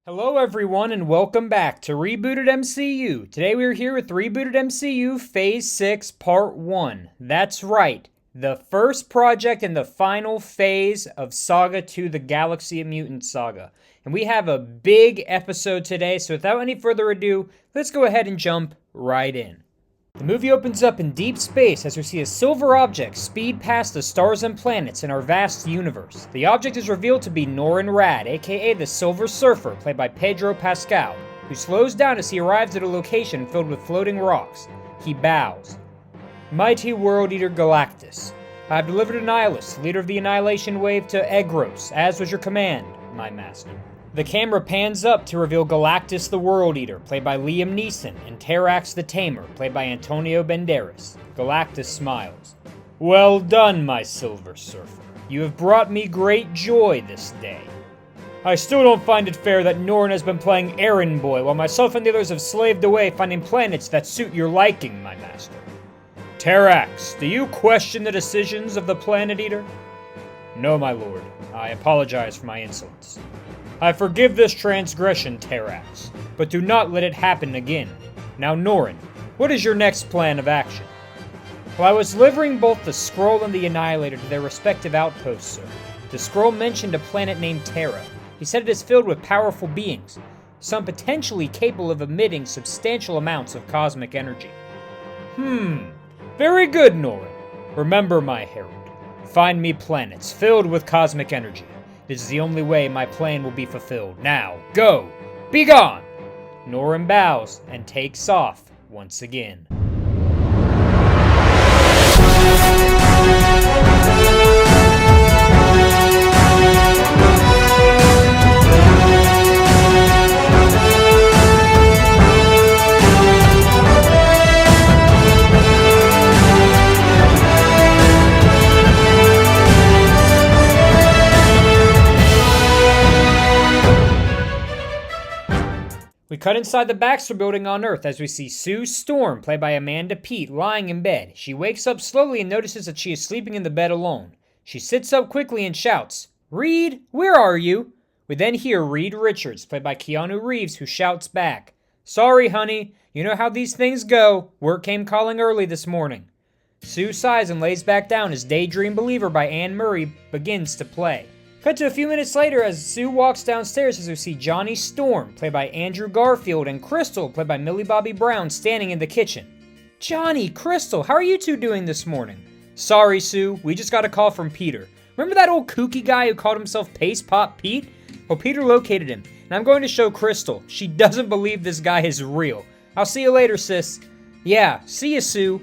Hello everyone and welcome back to Rebooted MCU. Today we are here with Rebooted MCU Phase 6 Part 1. That's right, the first project in the final phase of Saga 2, the Galaxy of Mutants saga. And we have a big episode today, so without any further ado, let's go ahead and jump right in. The movie opens up in deep space as we see a silver object speed past the stars and planets in our vast universe. The object is revealed to be Norrin Radd, aka the Silver Surfer, played by Pedro Pascal, who slows down as he arrives at a location filled with floating rocks. He bows. Mighty World Eater Galactus, I have delivered Annihilus, leader of the Annihilation Wave, to Egros, as was your command, my master. The camera pans up to reveal Galactus the World Eater, played by Liam Neeson, and Terrax the Tamer, played by Antonio Banderas. Galactus smiles. Well done, my Silver Surfer. You have brought me great joy this day. I still don't find it fair that Norrin has been playing errand boy, while myself and the others have slaved away finding planets that suit your liking, my master. Terrax, do you question the decisions of the Planet Eater? No, my lord. I apologize for my insolence. I forgive this transgression, Terrax, but do not let it happen again. Now, Norrin, what is your next plan of action? Well, I was delivering both the Skrull and the Annihilator to their respective outposts, sir. The Skrull mentioned a planet named Terra. He said it is filled with powerful beings, some potentially capable of emitting substantial amounts of cosmic energy. Very good, Norrin. Remember, my herald. Find me planets filled with cosmic energy. This is the only way my plan will be fulfilled. Now, go! Be gone! Norrin bows and takes off once again. We cut inside the Baxter building on Earth as we see Sue Storm, played by Amanda Peet, lying in bed. She wakes up slowly and notices that she is sleeping in the bed alone. She sits up quickly and shouts, Reed, where are you? We then hear Reed Richards, played by Keanu Reeves, who shouts back, Sorry, honey. You know how these things go. Work came calling early this morning. Sue sighs and lays back down as Daydream Believer by Anne Murray begins to play. Cut to a few minutes later as Sue walks downstairs as we see Johnny Storm, played by Andrew Garfield, and Crystal, played by Millie Bobby Brown, standing in the kitchen. Johnny, Crystal, how are you two doing this morning? Sorry, Sue, we just got a call from Peter. Remember that old kooky guy who called himself Paste Pop Pete? Well, Peter located him, and I'm going to show Crystal. She doesn't believe this guy is real. I'll see you later, sis. Yeah, see you, Sue.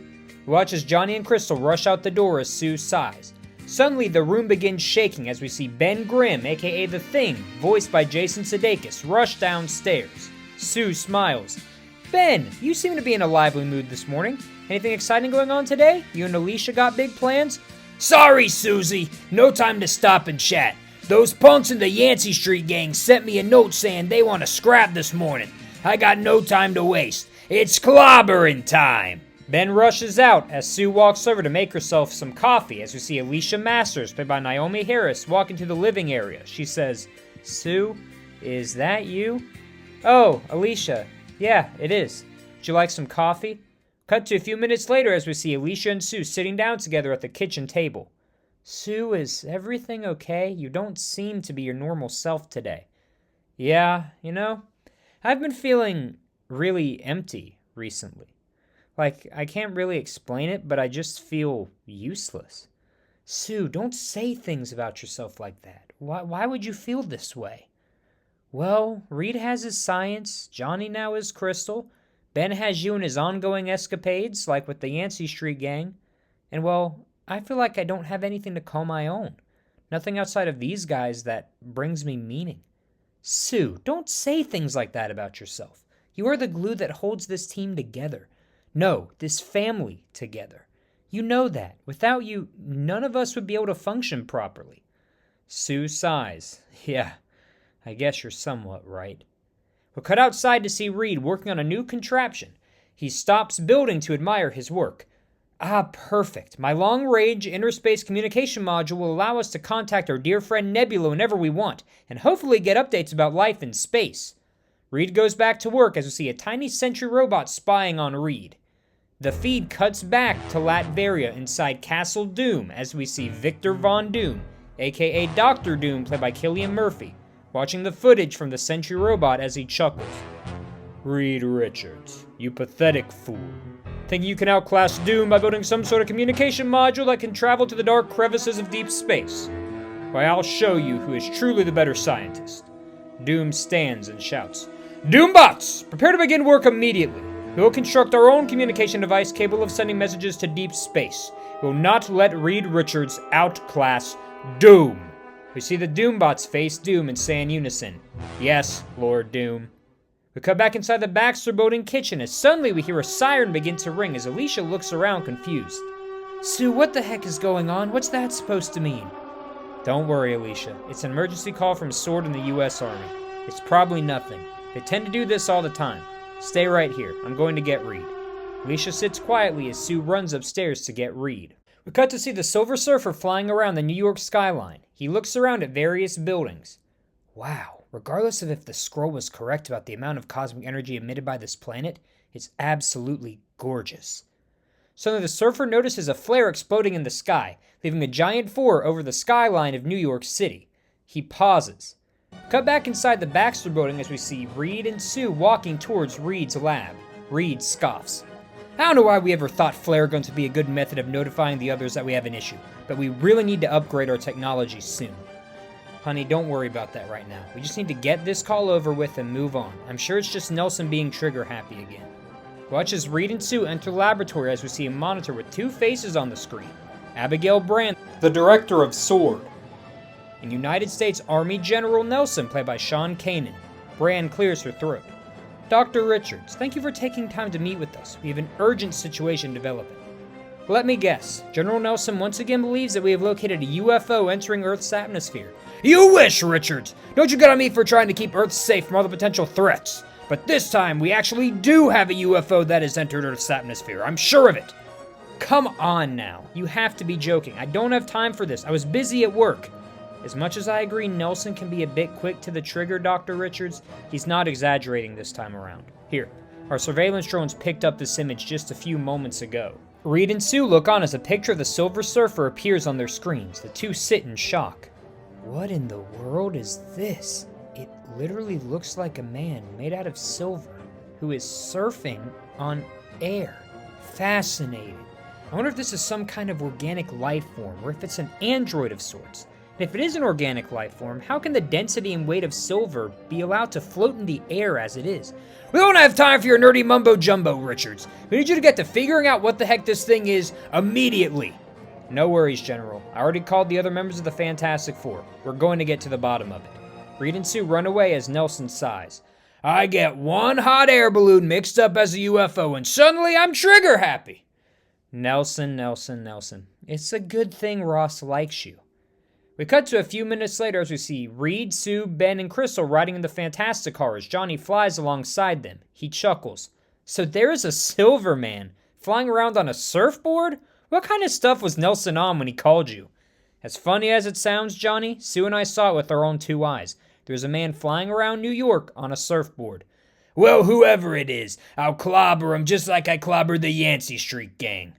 We watch as Johnny and Crystal rush out the door as Sue sighs. Suddenly, the room begins shaking as we see Ben Grimm, aka The Thing, voiced by Jason Sudeikis, rush downstairs. Sue smiles. Ben, you seem to be in a lively mood this morning. Anything exciting going on today? You and Alicia got big plans? Sorry, Susie. No time to stop and chat. Those punks in the Yancey Street gang sent me a note saying they want to scrap this morning. I got no time to waste. It's clobbering time. Ben rushes out as Sue walks over to make herself some coffee as we see Alicia Masters, played by Naomi Harris, walk into the living area. She says, Sue, is that you? Oh, Alicia. Yeah, it is. Would you like some coffee? Cut to a few minutes later as we see Alicia and Sue sitting down together at the kitchen table. Sue, is everything okay? You don't seem to be your normal self today. Yeah, I've been feeling really empty recently. I can't really explain it, but I just feel useless. Sue, don't say things about yourself like that. Why would you feel this way? Well, Reed has his science, Johnny now has Crystal, Ben has you and his ongoing escapades, like with the Yancey Street gang, and well, I feel like I don't have anything to call my own. Nothing outside of these guys that brings me meaning. Sue, don't say things like that about yourself. You are the glue that holds this team together. No, this family together. You know that. Without you, none of us would be able to function properly. Sue sighs. Yeah, I guess you're somewhat right. We're cut outside to see Reed working on a new contraption. He stops building to admire his work. Ah, perfect. My long-range interspace communication module will allow us to contact our dear friend Nebula whenever we want, and hopefully get updates about life in space. Reed goes back to work as we see a tiny sentry robot spying on Reed. The feed cuts back to Latveria inside Castle Doom as we see Victor Von Doom, aka Dr. Doom played by Cillian Murphy, watching the footage from the sentry robot as he chuckles. Reed Richards, you pathetic fool. Think you can outclass Doom by building some sort of communication module that can travel to the dark crevices of deep space? Why, I'll show you who is truly the better scientist. Doom stands and shouts, Doombots! Prepare to begin work immediately. We will construct our own communication device capable of sending messages to deep space. We will not let Reed Richards outclass Doom. We see the Doombots face Doom and say in unison, Yes, Lord Doom. We cut back inside the Baxter Building kitchen as suddenly we hear a siren begin to ring as Alicia looks around confused. Sue, what the heck is going on? What's that supposed to mean? Don't worry, Alicia. It's an emergency call from SWORD and the U.S. Army. It's probably nothing. They tend to do this all the time. Stay right here. I'm going to get Reed. Alicia sits quietly as Sue runs upstairs to get Reed. We cut to see the Silver Surfer flying around the New York skyline. He looks around at various buildings. Wow, regardless of if the scroll was correct about the amount of cosmic energy emitted by this planet, it's absolutely gorgeous. Suddenly the Surfer notices a flare exploding in the sky, leaving a giant 4 over the skyline of New York City. He pauses. Cut back inside the Baxter Building as we see Reed and Sue walking towards Reed's lab. Reed scoffs. I don't know why we ever thought flare guns would be a good method of notifying the others that we have an issue, but we really need to upgrade our technology soon. Honey, don't worry about that right now. We just need to get this call over with and move on. I'm sure it's just Nelson being trigger happy again. Watch as Reed and Sue enter the laboratory as we see a monitor with 2 faces on the screen. Abigail Brand, the director of SWORD. And United States Army General Nelson, played by Sean Kanan. Brand clears her throat. Dr. Richards, thank you for taking time to meet with us. We have an urgent situation developing. Let me guess. General Nelson once again believes that we have located a UFO entering Earth's atmosphere. You wish, Richards! Don't you get on me for trying to keep Earth safe from all the potential threats. But this time, we actually do have a UFO that has entered Earth's atmosphere. I'm sure of it. Come on now. You have to be joking. I don't have time for this. I was busy at work. As much as I agree Nelson can be a bit quick to the trigger, Dr. Richards, he's not exaggerating this time around. Here, our surveillance drones picked up this image just a few moments ago. Reed and Sue look on as a picture of the Silver Surfer appears on their screens. The two sit in shock. What in the world is this? It literally looks like a man made out of silver who is surfing on air. Fascinating. I wonder if this is some kind of organic life form, or if it's an android of sorts. And if it is an organic life form, how can the density and weight of silver be allowed to float in the air as it is? We don't have time for your nerdy mumbo-jumbo, Richards. We need you to get to figuring out what the heck this thing is immediately. No worries, General. I already called the other members of the Fantastic Four. We're going to get to the bottom of it. Reed and Sue run away as Nelson sighs. I get one hot air balloon mixed up as a UFO and suddenly I'm trigger happy. Nelson. It's a good thing Ross likes you. We cut to a few minutes later as we see Reed, Sue, Ben, and Crystal riding in the Fantastic car as Johnny flies alongside them. He chuckles. So there is a silver man flying around on a surfboard? What kind of stuff was Nelson on when he called you? As funny as it sounds, Johnny, Sue and I saw it with our own 2 eyes. There's a man flying around New York on a surfboard. Well, whoever it is, I'll clobber him just like I clobbered the Yancey Street gang.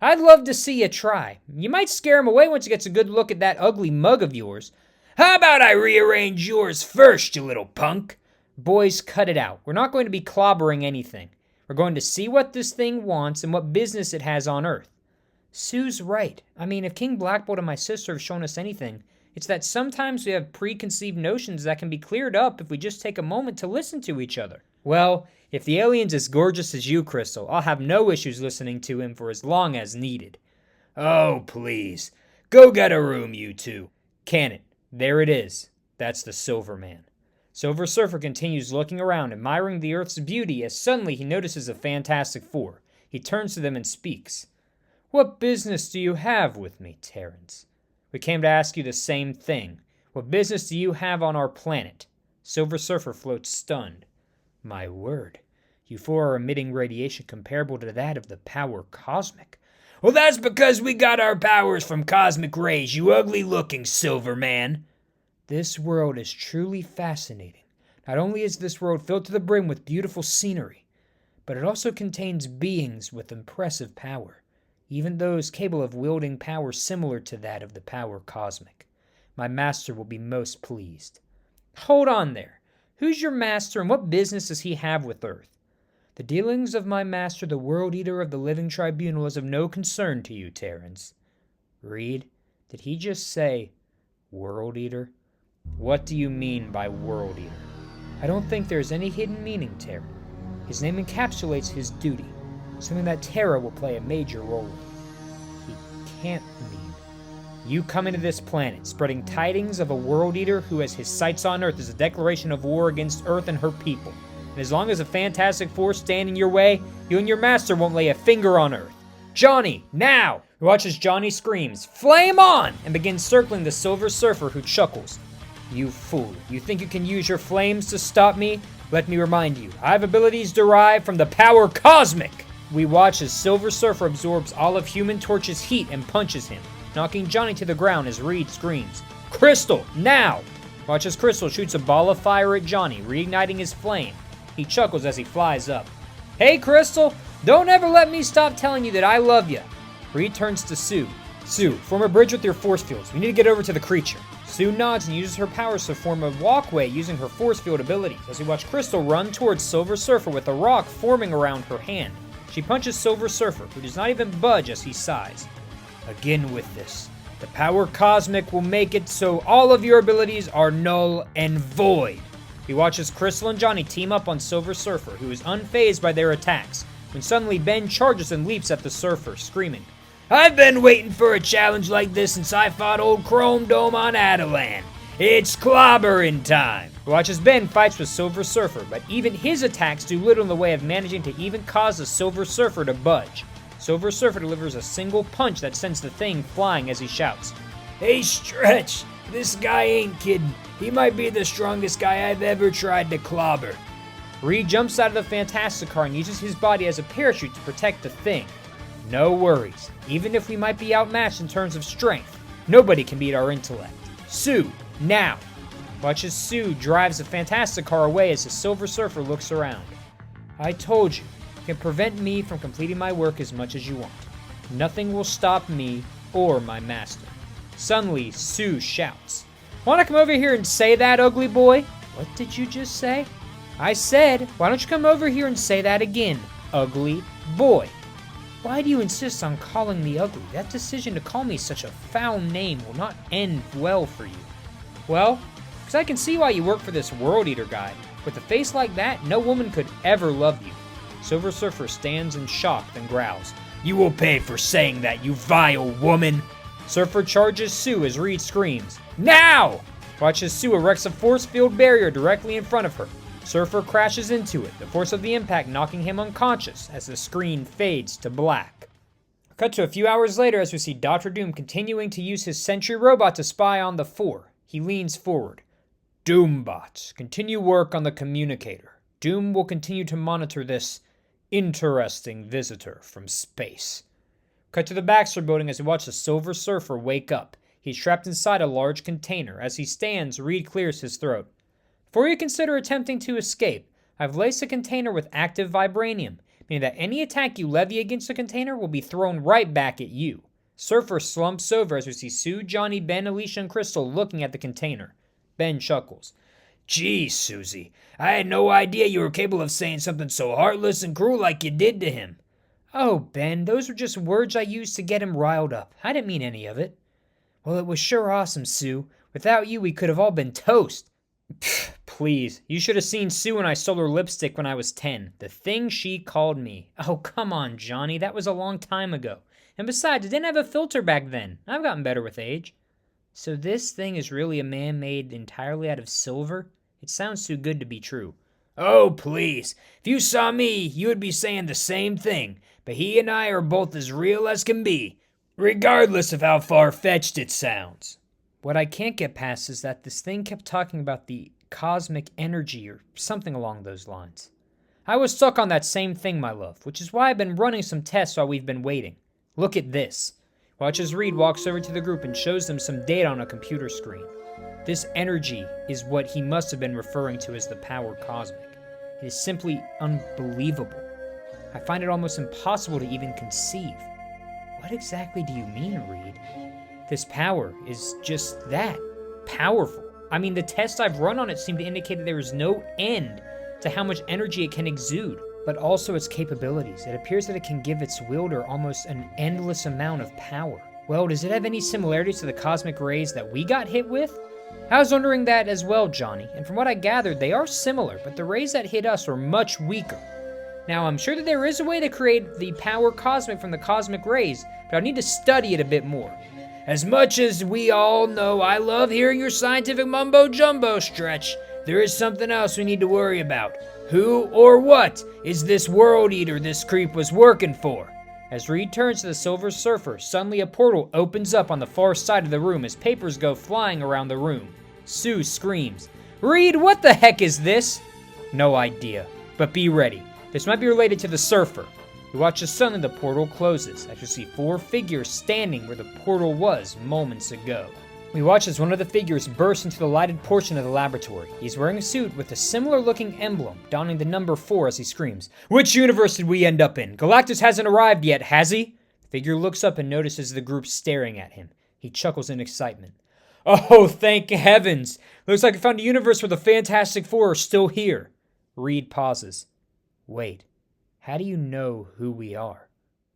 I'd love to see you try. You might scare him away once he gets a good look at that ugly mug of yours. How about I rearrange yours first, you little punk? Boys, cut it out. We're not going to be clobbering anything. We're going to see what this thing wants and what business it has on Earth. Sue's right. I mean, if King Blackbolt and my sister have shown us anything, it's that sometimes we have preconceived notions that can be cleared up if we just take a moment to listen to each other. Well, if the alien's as gorgeous as you, Crystal, I'll have no issues listening to him for as long as needed. Oh, please. Go get a room, you two. Cannon. There it is. That's the Silver Man. Silver Surfer continues looking around, admiring the Earth's beauty, as suddenly he notices the Fantastic Four. He turns to them and speaks. What business do you have with me, Terrence? We came to ask you the same thing. What business do you have on our planet? Silver Surfer floats stunned. My word. You four are emitting radiation comparable to that of the power cosmic. Well, that's because we got our powers from cosmic rays, you ugly-looking silver man. This world is truly fascinating. Not only is this world filled to the brim with beautiful scenery, but it also contains beings with impressive power, even those capable of wielding power similar to that of the power cosmic. My master will be most pleased. Hold on there. Who's your master and what business does he have with Earth? The dealings of my master, the World Eater of the Living Tribunal, is of no concern to you, Terrence. Reed, did he just say World Eater? What do you mean by World Eater? I don't think there's any hidden meaning, Terra. His name encapsulates his duty, something that Terra will play a major role in. He can't mean you come into this planet, spreading tidings of a World Eater who has his sights on Earth as a declaration of war against Earth and her people. And as long as a Fantastic Force stand in your way, you and your master won't lay a finger on Earth. Johnny, now! We watch as Johnny screams, "Flame on!" and begins circling the Silver Surfer, who chuckles. You fool, you think you can use your flames to stop me? Let me remind you, I have abilities derived from the power cosmic! We watch as Silver Surfer absorbs all of Human Torch's heat and punches him, knocking Johnny to the ground as Reed screams, "Crystal, now!" Watch as Crystal shoots a ball of fire at Johnny, reigniting his flame. He chuckles as he flies up. "Hey, Crystal, don't ever let me stop telling you that I love you." Reed turns to Sue. "Sue, form a bridge with your force fields. We need to get over to the creature." Sue nods and uses her powers to form a walkway using her force field abilities as we watch Crystal run towards Silver Surfer with a rock forming around her hand. She punches Silver Surfer, who does not even budge as he sighs. "Again with this. The power cosmic will make it so all of your abilities are null and void." He watches Crystal and Johnny team up on Silver Surfer, who is unfazed by their attacks, when suddenly Ben charges and leaps at the Surfer, screaming, "I've been waiting for a challenge like this since I fought old Chrome Dome on Adelan. It's clobbering time." We watch as Ben fights with Silver Surfer, but even his attacks do little in the way of managing to even cause the Silver Surfer to budge. Silver Surfer delivers a single punch that sends the thing flying as he shouts, "Hey, Stretch, this guy ain't kidding. He might be the strongest guy I've ever tried to clobber." Reed jumps out of the Fantastic Car and uses his body as a parachute to protect the thing. No worries. Even if we might be outmatched in terms of strength, nobody can beat our intellect. Sue, now! Watch as Sue drives the Fantastic Car away as the Silver Surfer looks around. "I told you, you can prevent me from completing my work as much as you want. Nothing will stop me or my master." Suddenly, Sue shouts, "Want to come over here and say that, ugly boy?" "What did you just say?" "I said, why don't you come over here and say that again, ugly boy?" "Why do you insist on calling me ugly? That decision to call me such a foul name will not end well for you." "Well, because I can see why you work for this World Eater guy. With a face like that, no woman could ever love you." Silver Surfer stands in shock, then growls, "You will pay for saying that, you vile woman!" Surfer charges Sue as Reed screams, "Now!" Watch as Sue erects a force field barrier directly in front of her. Surfer crashes into it, the force of the impact knocking him unconscious as the screen fades to black. Cut to a few hours later as we see Dr. Doom continuing to use his Sentry robot to spy on the Four. He leans forward. "Doombot, continue work on the communicator. Doom will continue to monitor this interesting visitor from space." Cut to the Baxter building as we watch the Silver Surfer wake up. He's trapped inside a large container. As he stands, Reed clears his throat. "Before you consider attempting to escape, I've laced the container with active vibranium, meaning that any attack you levy against the container will be thrown right back at you." Surfer slumps over as we see Sue, Johnny, Ben, Alicia, and Crystal looking at the container. Ben chuckles. "Gee, Susie, I had no idea you were capable of saying something so heartless and cruel like you did to him." "Oh, Ben, those were just words I used to get him riled up. I didn't mean any of it." "Well, it was sure awesome, Sue. Without you, we could have all been toast." Pfft, please. You should have seen Sue and I stole her lipstick when I was 10. The thing she called me. Oh, come on, Johnny. That was a long time ago. And besides, it didn't have a filter back then. I've gotten better with age. So this thing is really a man made entirely out of silver? It sounds too good to be true. "Oh, please. If you saw me, you would be saying the same thing. But he and I are both as real as can be, regardless of how far-fetched it sounds." What I can't get past is that this thing kept talking about the cosmic energy or something along those lines. I was stuck on that same thing, my love, which is why I've been running some tests while we've been waiting. Look at this. Watch as Reed walks over to the group and shows them some data on a computer screen. This energy is what he must have been referring to as the power cosmic. It is simply unbelievable. I find it almost impossible to even conceive. What exactly do you mean, Reed? This power is just that, powerful. I mean, the tests I've run on it seem to indicate that there is no end to how much energy it can exude, but also its capabilities. It appears that it can give its wielder almost an endless amount of power. Well, does it have any similarities to the cosmic rays that we got hit with? I was wondering that as well, Johnny, and from what I gathered, they are similar, but the rays that hit us were much weaker. Now, I'm sure that there is a way to create the power cosmic from the cosmic rays, but I need to study it a bit more. As much as we all know I love hearing your scientific mumbo-jumbo, Stretch, there is something else we need to worry about. Who or what is this world eater this creep was working for? As Reed turns to the Silver Surfer, suddenly a portal opens up on the far side of the room as papers go flying around the room. Sue screams, "Reed, what the heck is this?" No idea, but be ready. This might be related to the Surfer. We watch as suddenly the portal closes, as you see 4 figures standing where the portal was moments ago. We watch as one of the figures bursts into the lighted portion of the laboratory. He's wearing a suit with a similar looking emblem, donning the number 4 as he screams, "Which universe did we end up in? Galactus hasn't arrived yet, has he?" The figure looks up and notices the group staring at him. He chuckles in excitement. "Oh, thank heavens! Looks like I found a universe where the Fantastic Four are still here." Reed pauses. "Wait. How do you know who we are?"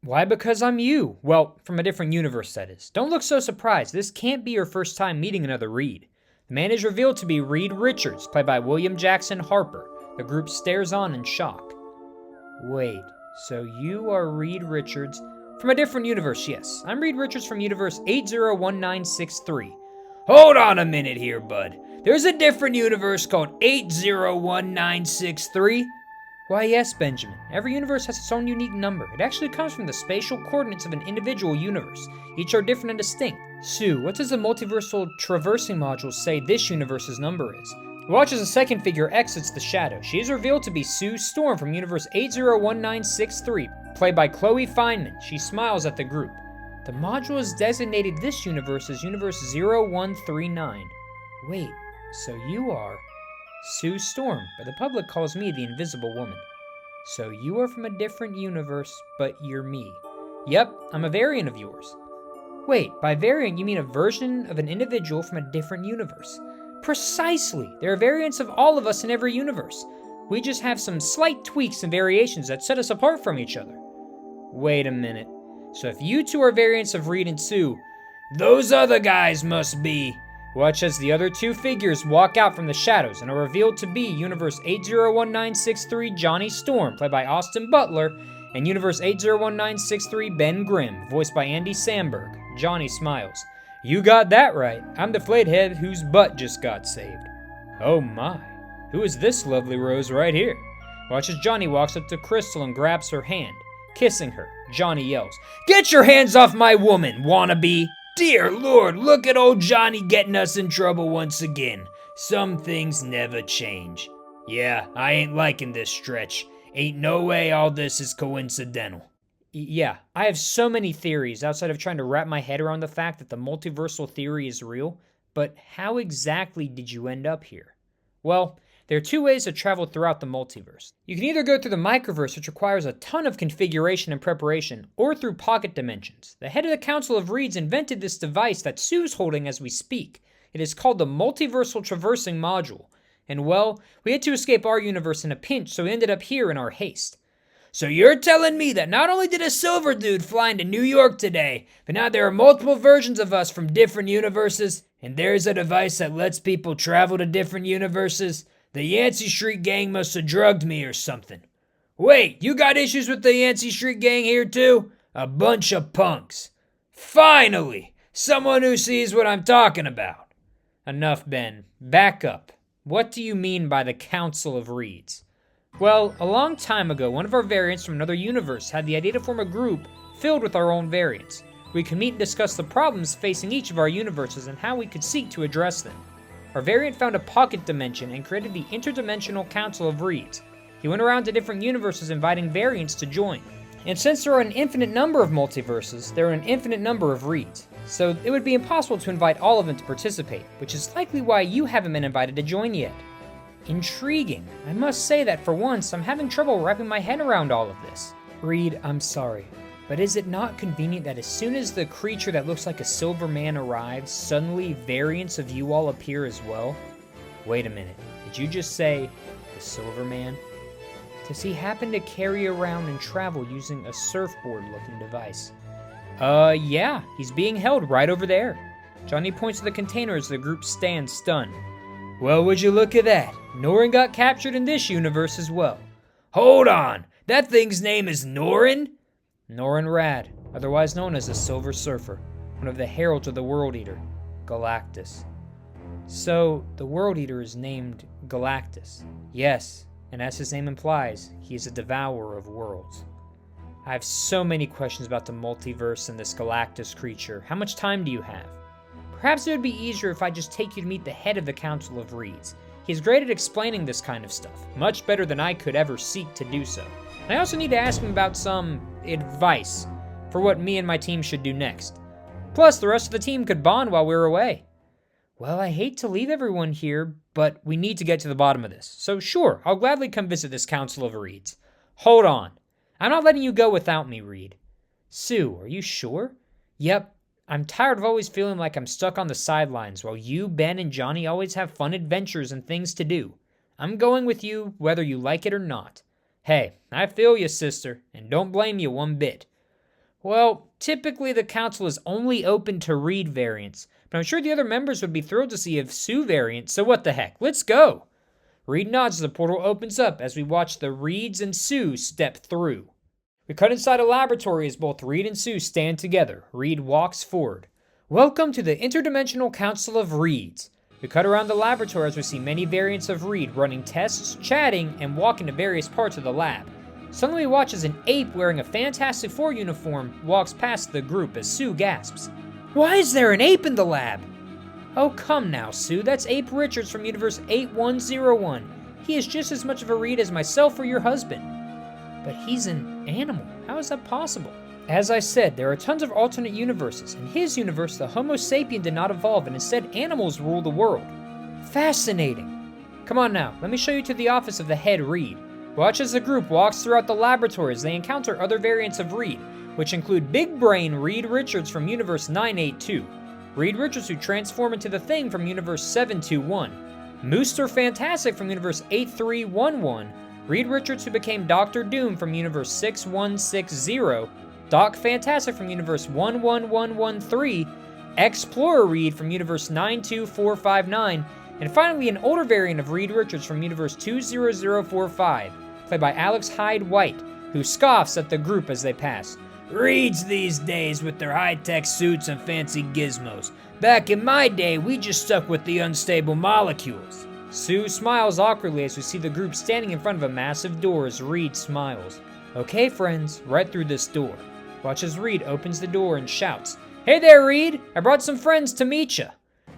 "Why, because I'm you. Well, from a different universe, that is. Don't look so surprised. This can't be your first time meeting another Reed." The man is revealed to be Reed Richards, played by William Jackson Harper. The group stares on in shock. "Wait, so you are Reed Richards?" "From a different universe, yes. I'm Reed Richards from universe 801963. "Hold on a minute here, bud. There's a different universe called 801963. "Why, yes, Benjamin. Every universe has its own unique number. It actually comes from the spatial coordinates of an individual universe. Each are different and distinct. Sue, what does the multiversal traversing module say this universe's number is?" Watch as a second figure exits the shadow. She is revealed to be Sue Storm from universe 801963, played by Chloe Feynman. She smiles at the group. "The module has designated this universe as universe 0139. "Wait, so you are..." "Sue Storm, but the public calls me the Invisible Woman." "So you are from a different universe, but you're me." "Yep, I'm a variant of yours." "Wait, by variant you mean a version of an individual from a different universe?" "Precisely! There are variants of all of us in every universe. We just have some slight tweaks and variations that set us apart from each other." "Wait a minute. So if you two are variants of Reed and Sue, those other guys must be..." Watch as the other 2 figures walk out from the shadows and are revealed to be Universe 801963 Johnny Storm, played by Austin Butler, and Universe 801963 Ben Grimm, voiced by Andy Samberg. Johnny smiles. "You got that right. I'm the flathead whose butt just got saved." "Oh my, who is this lovely rose right here?" Watch as Johnny walks up to Crystal and grabs her hand. Kissing her, Johnny yells, "Get your hands off my woman, wannabe!" Dear Lord, look at old Johnny getting us in trouble once again. Some things never change. Yeah, I ain't liking this, Stretch. Ain't no way all this is coincidental. Yeah, I have so many theories outside of trying to wrap my head around the fact that the multiversal theory is real, but how exactly did you end up here? Well, there are 2 ways to travel throughout the multiverse. You can either go through the microverse, which requires a ton of configuration and preparation, or through pocket dimensions. The head of the Council of Reeds invented this device that Sue's holding as we speak. It is called the Multiversal Traversing Module. And well, we had to escape our universe in a pinch, so we ended up here in our haste. So you're telling me that not only did a silver dude fly into New York today, but now there are multiple versions of us from different universes, and there's a device that lets people travel to different universes? The Yancey Street gang must have drugged me or something. Wait, you got issues with the Yancey Street gang here too? A bunch of punks. Finally, someone who sees what I'm talking about. Enough, Ben. Back up. What do you mean by the Council of Reeds? Well, a long time ago, one of our variants from another universe had the idea to form a group filled with our own variants. We could meet and discuss the problems facing each of our universes and how we could seek to address them. Our variant found a pocket dimension and created the Interdimensional Council of Reeds. He went around to different universes inviting variants to join. And since there are an infinite number of multiverses, there are an infinite number of Reeds. So it would be impossible to invite all of them to participate, which is likely why you haven't been invited to join yet. Intriguing. I must say that for once, I'm having trouble wrapping my head around all of this. Reed, I'm sorry, but is it not convenient that as soon as the creature that looks like a silver man arrives, suddenly variants of you all appear as well? Wait a minute, did you just say the silver man? Does he happen to carry around and travel using a surfboard-looking device? Yeah, he's being held right over there. Johnny points to the container as the group stands stunned. Well, would you look at that? Norrin got captured in this universe as well. Hold on! That thing's name is Norrin? Norrin Rad, otherwise known as the Silver Surfer, one of the heralds of the World Eater, Galactus. So, the World Eater is named Galactus. Yes, and as his name implies, he is a devourer of worlds. I have so many questions about the multiverse and this Galactus creature. How much time do you have? Perhaps it would be easier if I just take you to meet the head of the Council of Reeds. He's great at explaining this kind of stuff, much better than I could ever seek to do so. And I also need to ask him about some advice for what me and my team should do next. Plus, the rest of the team could bond while we're away. Well, I hate to leave everyone here, but we need to get to the bottom of this. So sure, I'll gladly come visit this Council of Reeds. Hold on. I'm not letting you go without me, Reed. Sue, are you sure? Yep. I'm tired of always feeling like I'm stuck on the sidelines while you, Ben, and Johnny always have fun adventures and things to do. I'm going with you whether you like it or not. Hey, I feel you, sister, and don't blame you one bit. Well, typically the council is only open to Reed variants, but I'm sure the other members would be thrilled to see a Sue variant, so what the heck, let's go! Reed nods as the portal opens up as we watch the Reeds and Sue step through. We cut inside a laboratory as both Reed and Sue stand together. Reed walks forward. Welcome to the Interdimensional Council of Reeds. We cut around the laboratory as we see many variants of Reed running tests, chatting, and walking to various parts of the lab. Suddenly we watch as an ape wearing a Fantastic Four uniform walks past the group as Sue gasps. Why is there an ape in the lab? Oh, come now, Sue. That's Ape Richards from Universe 8101. He is just as much of a Reed as myself or your husband. But he's an animal. How is that possible? As I said, there are tons of alternate universes. In his universe, the Homo sapien did not evolve, and instead animals rule the world. Fascinating. Come on now, let me show you to the office of the head Reed. Watch as the group walks throughout the laboratory as they encounter other variants of Reed, which include Big Brain Reed Richards from Universe 982, Reed Richards who transform into the Thing from Universe 721, Mooster Fantastic from Universe 8311, Reed Richards who became Doctor Doom from Universe 6160, Doc Fantastic from Universe 11113, Explorer Reed from Universe 92459, and finally an older variant of Reed Richards from Universe 20045, played by Alex Hyde White, who scoffs at the group as they pass. Reeds these days with their high-tech suits and fancy gizmos. Back in my day, we just stuck with the unstable molecules. Sue smiles awkwardly as we see the group standing in front of a massive door as Reed smiles. Okay, friends, right through this door. Watch as Reed opens the door and shouts, Hey there, Reed! I brought some friends to meet ya!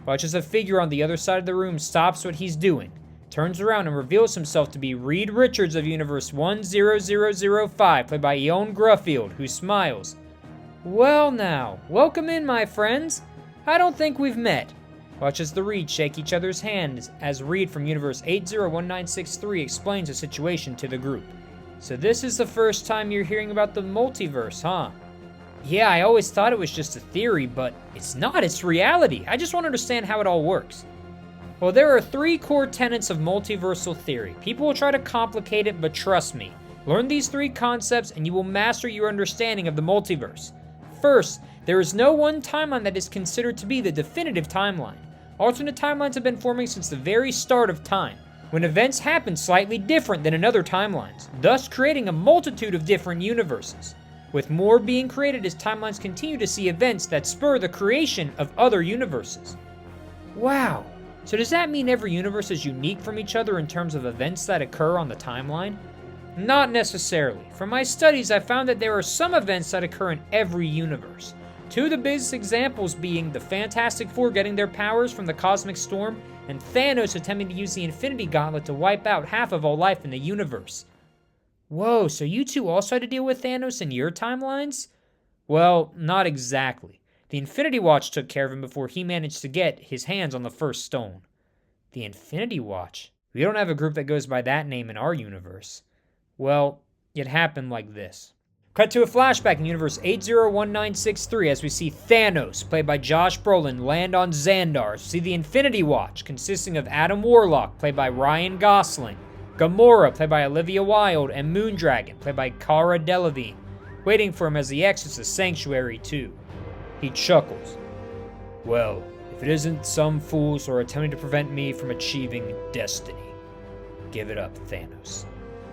Watch as a figure on the other side of the room stops what he's doing, turns around and reveals himself to be Reed Richards of Universe 10005, played by Eoin Gruffield, who smiles. Well now, welcome in, my friends. I don't think we've met. Watch as the Reeds shake each other's hands as Reed from Universe 801963 explains the situation to the group. So this is the first time you're hearing about the multiverse, huh? Yeah, I always thought it was just a theory, but it's not, it's reality. I just want to understand how it all works. Well, there are 3 core tenets of multiversal theory. People will try to complicate it, but trust me. Learn these 3 concepts and you will master your understanding of the multiverse. First, there is no one timeline that is considered to be the definitive timeline. Alternate timelines have been forming since the very start of time, when events happen slightly different than in other timelines, thus creating a multitude of different universes, with more being created as timelines continue to see events that spur the creation of other universes. Wow, so does that mean every universe is unique from each other in terms of events that occur on the timeline? Not necessarily. From my studies, I found that there are some events that occur in every universe. 2 of the biggest examples being the Fantastic Four getting their powers from the Cosmic Storm, and Thanos attempting to use the Infinity Gauntlet to wipe out half of all life in the universe. Whoa, so you two also had to deal with Thanos in your timelines? Well, not exactly. The Infinity Watch took care of him before he managed to get his hands on the first stone. The Infinity Watch? We don't have a group that goes by that name in our universe. Well, it happened like this. Cut to a flashback in Universe 801963 as we see Thanos, played by Josh Brolin, land on Xandar. See the Infinity Watch, consisting of Adam Warlock, played by Ryan Gosling, Gamora, played by Olivia Wilde, and Moondragon, played by Cara Delevingne, waiting for him as he exits the Sanctuary 2. He chuckles. Well, if it isn't some fools who are attempting to prevent me from achieving destiny. Give it up, Thanos.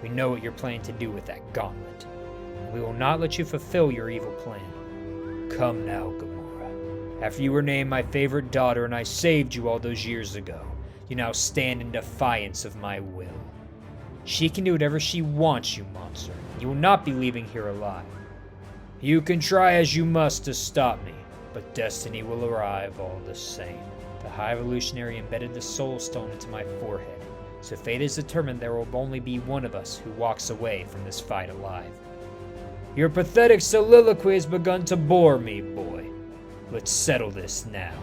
We know what you're planning to do with that gauntlet. We will not let you fulfill your evil plan. Come now, Gamora. After you were named my favorite daughter and I saved you all those years ago, you now stand in defiance of my will. She can do whatever she wants, you monster. You will not be leaving here alive. You can try as you must to stop me, but destiny will arrive all the same. The High Evolutionary embedded the Soul Stone into my forehead, so fate is determined there will only be one of us who walks away from this fight alive. Your pathetic soliloquy has begun to bore me, boy. Let's settle this now.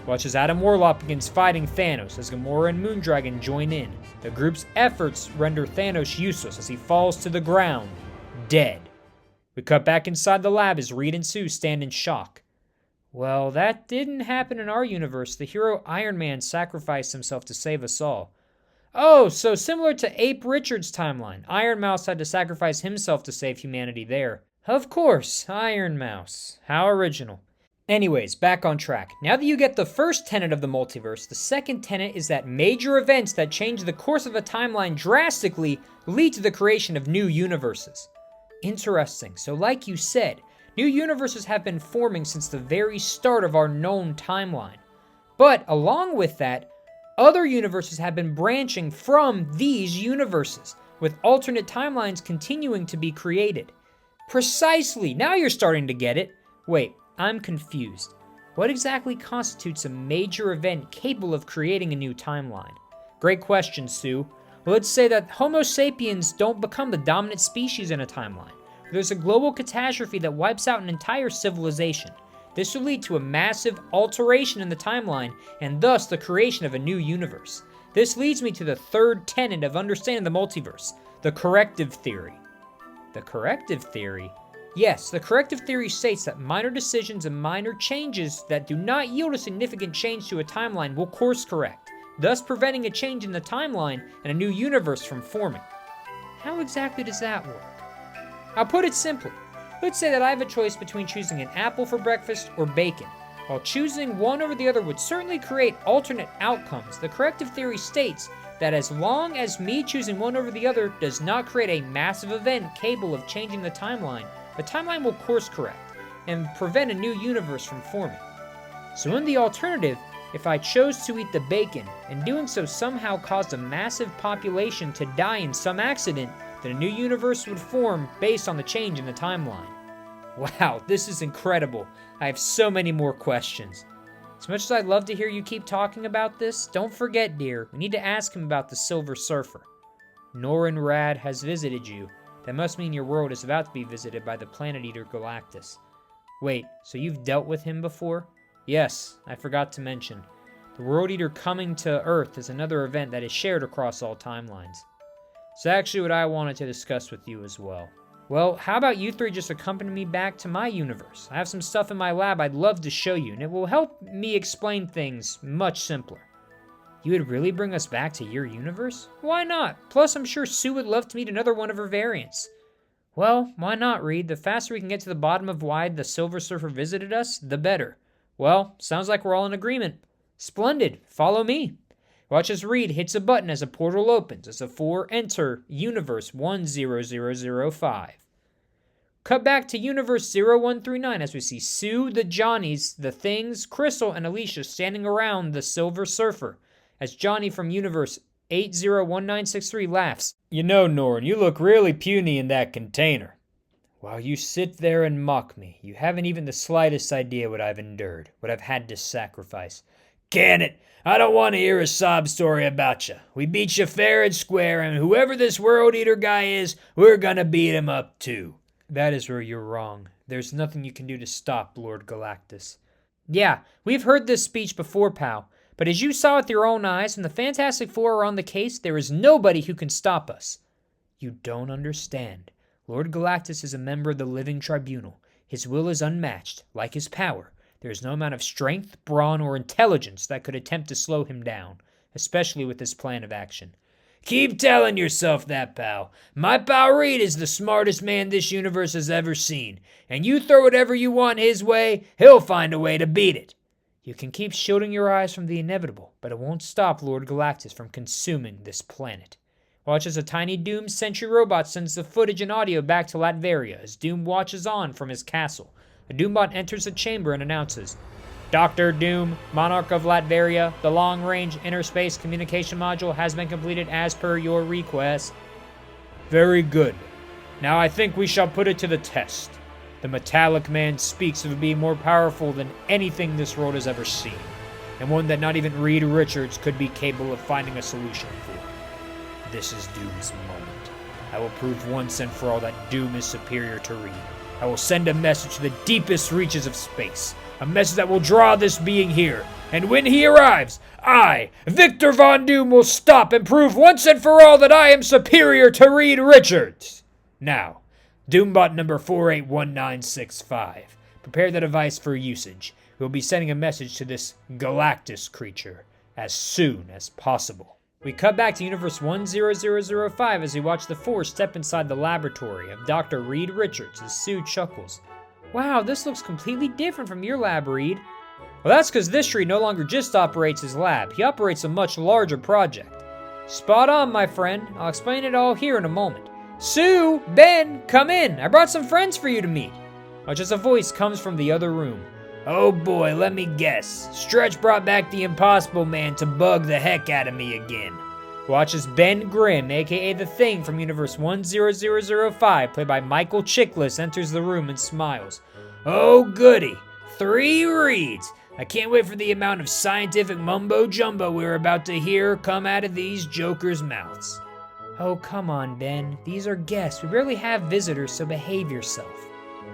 Watch as Adam Warlock begins fighting Thanos as Gamora and Moondragon join in. The group's efforts render Thanos useless as he falls to the ground, dead. We cut back inside the lab as Reed and Sue stand in shock. Well, that didn't happen in our universe. The hero Iron Man sacrificed himself to save us all. Oh, so similar to Ape Richards' timeline. Iron Mouse had to sacrifice himself to save humanity there. Of course, Iron Mouse. How original. Anyways, back on track. Now that you get the first tenet of the multiverse, the second tenet is that major events that change the course of a timeline drastically lead to the creation of new universes. Interesting. So like you said, new universes have been forming since the very start of our known timeline. But along with that, other universes have been branching from these universes, with alternate timelines continuing to be created. Precisely! Now you're starting to get it. Wait, I'm confused. What exactly constitutes a major event capable of creating a new timeline? Great question, Sue. Well, let's say that Homo sapiens don't become the dominant species in a timeline. There's a global catastrophe that wipes out an entire civilization. This will lead to a massive alteration in the timeline, and thus the creation of a new universe. This leads me to the third tenet of understanding the multiverse, the corrective theory. The corrective theory? Yes, the corrective theory states that minor decisions and minor changes that do not yield a significant change to a timeline will course correct, thus preventing a change in the timeline and a new universe from forming. How exactly does that work? I'll put it simply. Let's say that I have a choice between choosing an apple for breakfast or bacon. While choosing one over the other would certainly create alternate outcomes, the corrective theory states that as long as me choosing one over the other does not create a massive event capable of changing the timeline will course correct and prevent a new universe from forming. So in the alternative, if I chose to eat the bacon, and doing so somehow caused a massive population to die in some accident, then a new universe would form based on the change in the timeline. Wow, this is incredible. I have so many more questions. As much as I'd love to hear you keep talking about this, don't forget, dear, we need to ask him about the Silver Surfer. Norrin Rad has visited you. That must mean your world is about to be visited by the Planet Eater Galactus. Wait, so you've dealt with him before? Yes, I forgot to mention. The World Eater coming to Earth is another event that is shared across all timelines. It's actually what I wanted to discuss with you as well. Well, how about you three just accompany me back to my universe? I have some stuff in my lab I'd love to show you, and it will help me explain things much simpler. You would really bring us back to your universe? Why not? Plus, I'm sure Sue would love to meet another one of her variants. Well, why not, Reed? The faster we can get to the bottom of why the Silver Surfer visited us, the better. Well, sounds like we're all in agreement. Splendid. Follow me. Watch as Reed hits a button as a portal opens. As the four enter Universe 10005. Cut back to Universe 0139 as we see Sue, the Johnnies, the Things, Crystal, and Alicia standing around the Silver Surfer. As Johnny from Universe 801963 laughs. You know, Norrin, you look really puny in that container. While you sit there and mock me, you haven't even the slightest idea what I've endured, what I've had to sacrifice. Can it? I don't want to hear a sob story about you. We beat you fair and square, and whoever this World Eater guy is, we're gonna beat him up too. That is where you're wrong. There's nothing you can do to stop Lord Galactus. Yeah, we've heard this speech before, pal. But as you saw with your own eyes, when the Fantastic Four are on the case, there is nobody who can stop us. You don't understand. Lord Galactus is a member of the Living Tribunal. His will is unmatched, like his power. There is no amount of strength, brawn, or intelligence that could attempt to slow him down, especially with this plan of action. Keep telling yourself that, pal. My pal Reed is the smartest man this universe has ever seen, and you throw whatever you want his way, he'll find a way to beat it. You can keep shielding your eyes from the inevitable, but it won't stop Lord Galactus from consuming this planet. Watch as a tiny Doom sentry robot sends the footage and audio back to Latveria as Doom watches on from his castle. A Doombot enters the chamber and announces, Dr. Doom, Monarch of Latveria, the long-range interspace communication module has been completed as per your request. Very good. Now I think we shall put it to the test. The Metallic Man speaks of being more powerful than anything this world has ever seen, and one that not even Reed Richards could be capable of finding a solution for. This is Doom's moment. I will prove once and for all that Doom is superior to Reed. I will send a message to the deepest reaches of space, a message that will draw this being here, and when he arrives, I, Victor Von Doom, will stop and prove once and for all that I am superior to Reed Richards. Now, Doombot number 481965. Prepare the device for usage. We'll be sending a message to this Galactus creature as soon as possible. We cut back to Universe 10005 as we watch the Four step inside the laboratory of Dr. Reed Richards as Sue chuckles. Wow, this looks completely different from your lab, Reed. Well, that's because this Reed no longer just operates his lab. He operates a much larger project. Spot on, my friend. I'll explain it all here in a moment. Sue, Ben, come in. I brought some friends for you to meet. Watch as a voice comes from the other room. Oh boy, let me guess. Stretch brought back the Impossible Man to bug the heck out of me again. Watch as Ben Grimm, aka The Thing from Universe 10005, played by Michael Chiklis, enters the room and smiles. Oh goody, 3 Reeds. I can't wait for the amount of scientific mumbo-jumbo we're about to hear come out of these jokers' mouths. Oh, come on, Ben. These are guests. We rarely have visitors, so behave yourself.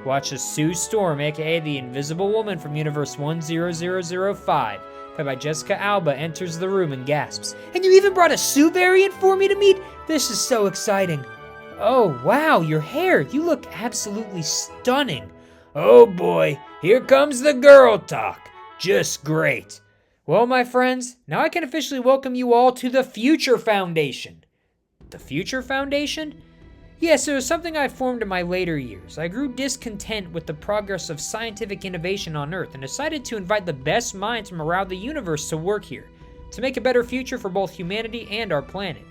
Watch as Sue Storm, aka the Invisible Woman from Universe 10005, played by Jessica Alba, enters the room and gasps. And you even brought a Sue variant for me to meet? This is so exciting. Oh, wow, your hair. You look absolutely stunning. Oh boy, here comes the girl talk. Just great. Well, my friends, now I can officially welcome you all to the Future Foundation. The Future Foundation? Yes, it was something I formed in my later years. I grew discontent with the progress of scientific innovation on Earth and decided to invite the best minds from around the universe to work here, to make a better future for both humanity and our planet.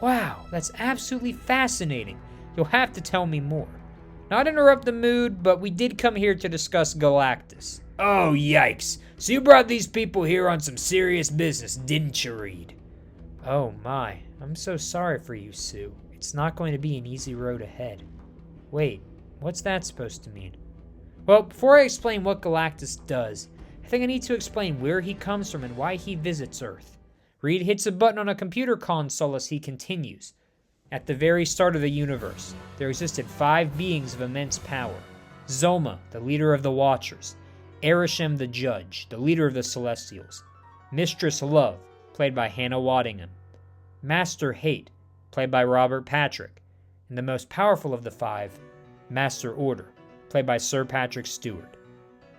Wow, that's absolutely fascinating. You'll have to tell me more. Not to interrupt the mood, but we did come here to discuss Galactus. Oh, yikes. So you brought these people here on some serious business, didn't you, Reed? Oh my, I'm so sorry for you, Sue. It's not going to be an easy road ahead. Wait, what's that supposed to mean? Well, before I explain what Galactus does, I think I need to explain where he comes from and why he visits Earth. Reed hits a button on a computer console as he continues. At the very start of the universe, there existed 5 beings of immense power. Zoma, the leader of the Watchers. Arishem the Judge, the leader of the Celestials. Mistress Love, played by Hannah Waddingham. Master Hate, played by Robert Patrick, and the most powerful of the 5, Master Order, played by Sir Patrick Stewart.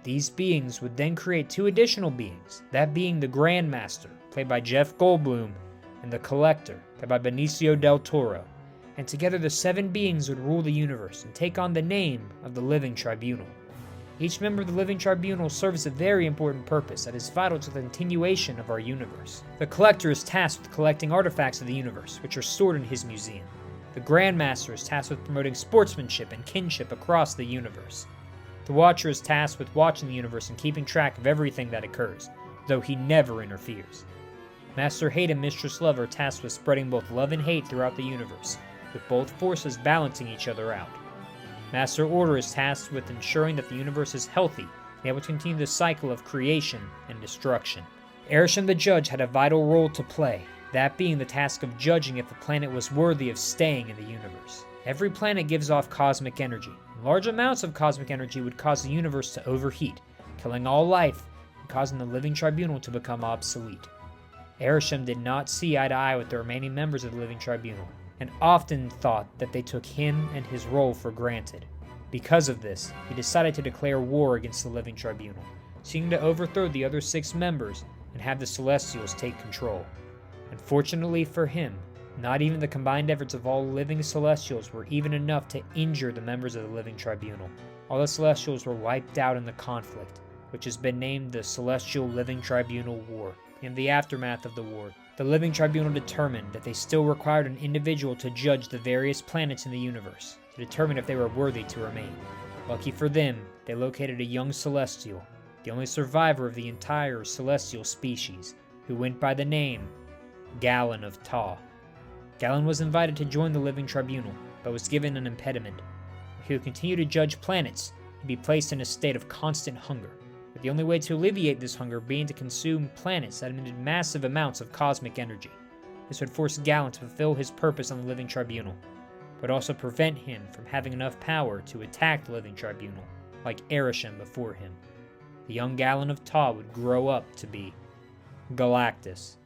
These beings would then create 2 additional beings, that being the Grand Master, played by Jeff Goldblum, and the Collector, played by Benicio del Toro, and together the 7 beings would rule the universe and take on the name of the Living Tribunal. Each member of the Living Tribunal serves a very important purpose that is vital to the continuation of our universe. The Collector is tasked with collecting artifacts of the universe, which are stored in his museum. The Grand Master is tasked with promoting sportsmanship and kinship across the universe. The Watcher is tasked with watching the universe and keeping track of everything that occurs, though he never interferes. Master Hate and Mistress Love are tasked with spreading both love and hate throughout the universe, with both forces balancing each other out. Master Order is tasked with ensuring that the universe is healthy and able to continue the cycle of creation and destruction. Arishem the Judge had a vital role to play, that being the task of judging if a planet was worthy of staying in the universe. Every planet gives off cosmic energy. Large amounts of cosmic energy would cause the universe to overheat, killing all life and causing the Living Tribunal to become obsolete. Arishem did not see eye to eye with the remaining members of the Living Tribunal, and often thought that they took him and his role for granted. Because of this, he decided to declare war against the Living Tribunal, seeking to overthrow the other 6 members and have the Celestials take control. Unfortunately for him, not even the combined efforts of all living Celestials were even enough to injure the members of the Living Tribunal. All the Celestials were wiped out in the conflict, which has been named the Celestial Living Tribunal War. In the aftermath of the war, the Living Tribunal determined that they still required an individual to judge the various planets in the universe, to determine if they were worthy to remain. Lucky for them, they located a young Celestial, the only survivor of the entire Celestial species, who went by the name Gallon of Ta. Gallon was invited to join the Living Tribunal, but was given an impediment. If he would continue to judge planets, he'd be placed in a state of constant hunger, with the only way to alleviate this hunger being to consume planets that emitted massive amounts of cosmic energy. This would force Gallon to fulfill his purpose on the Living Tribunal, but also prevent him from having enough power to attack the Living Tribunal, like Arishem before him. The young Gallon of Ta would grow up to be Galactus,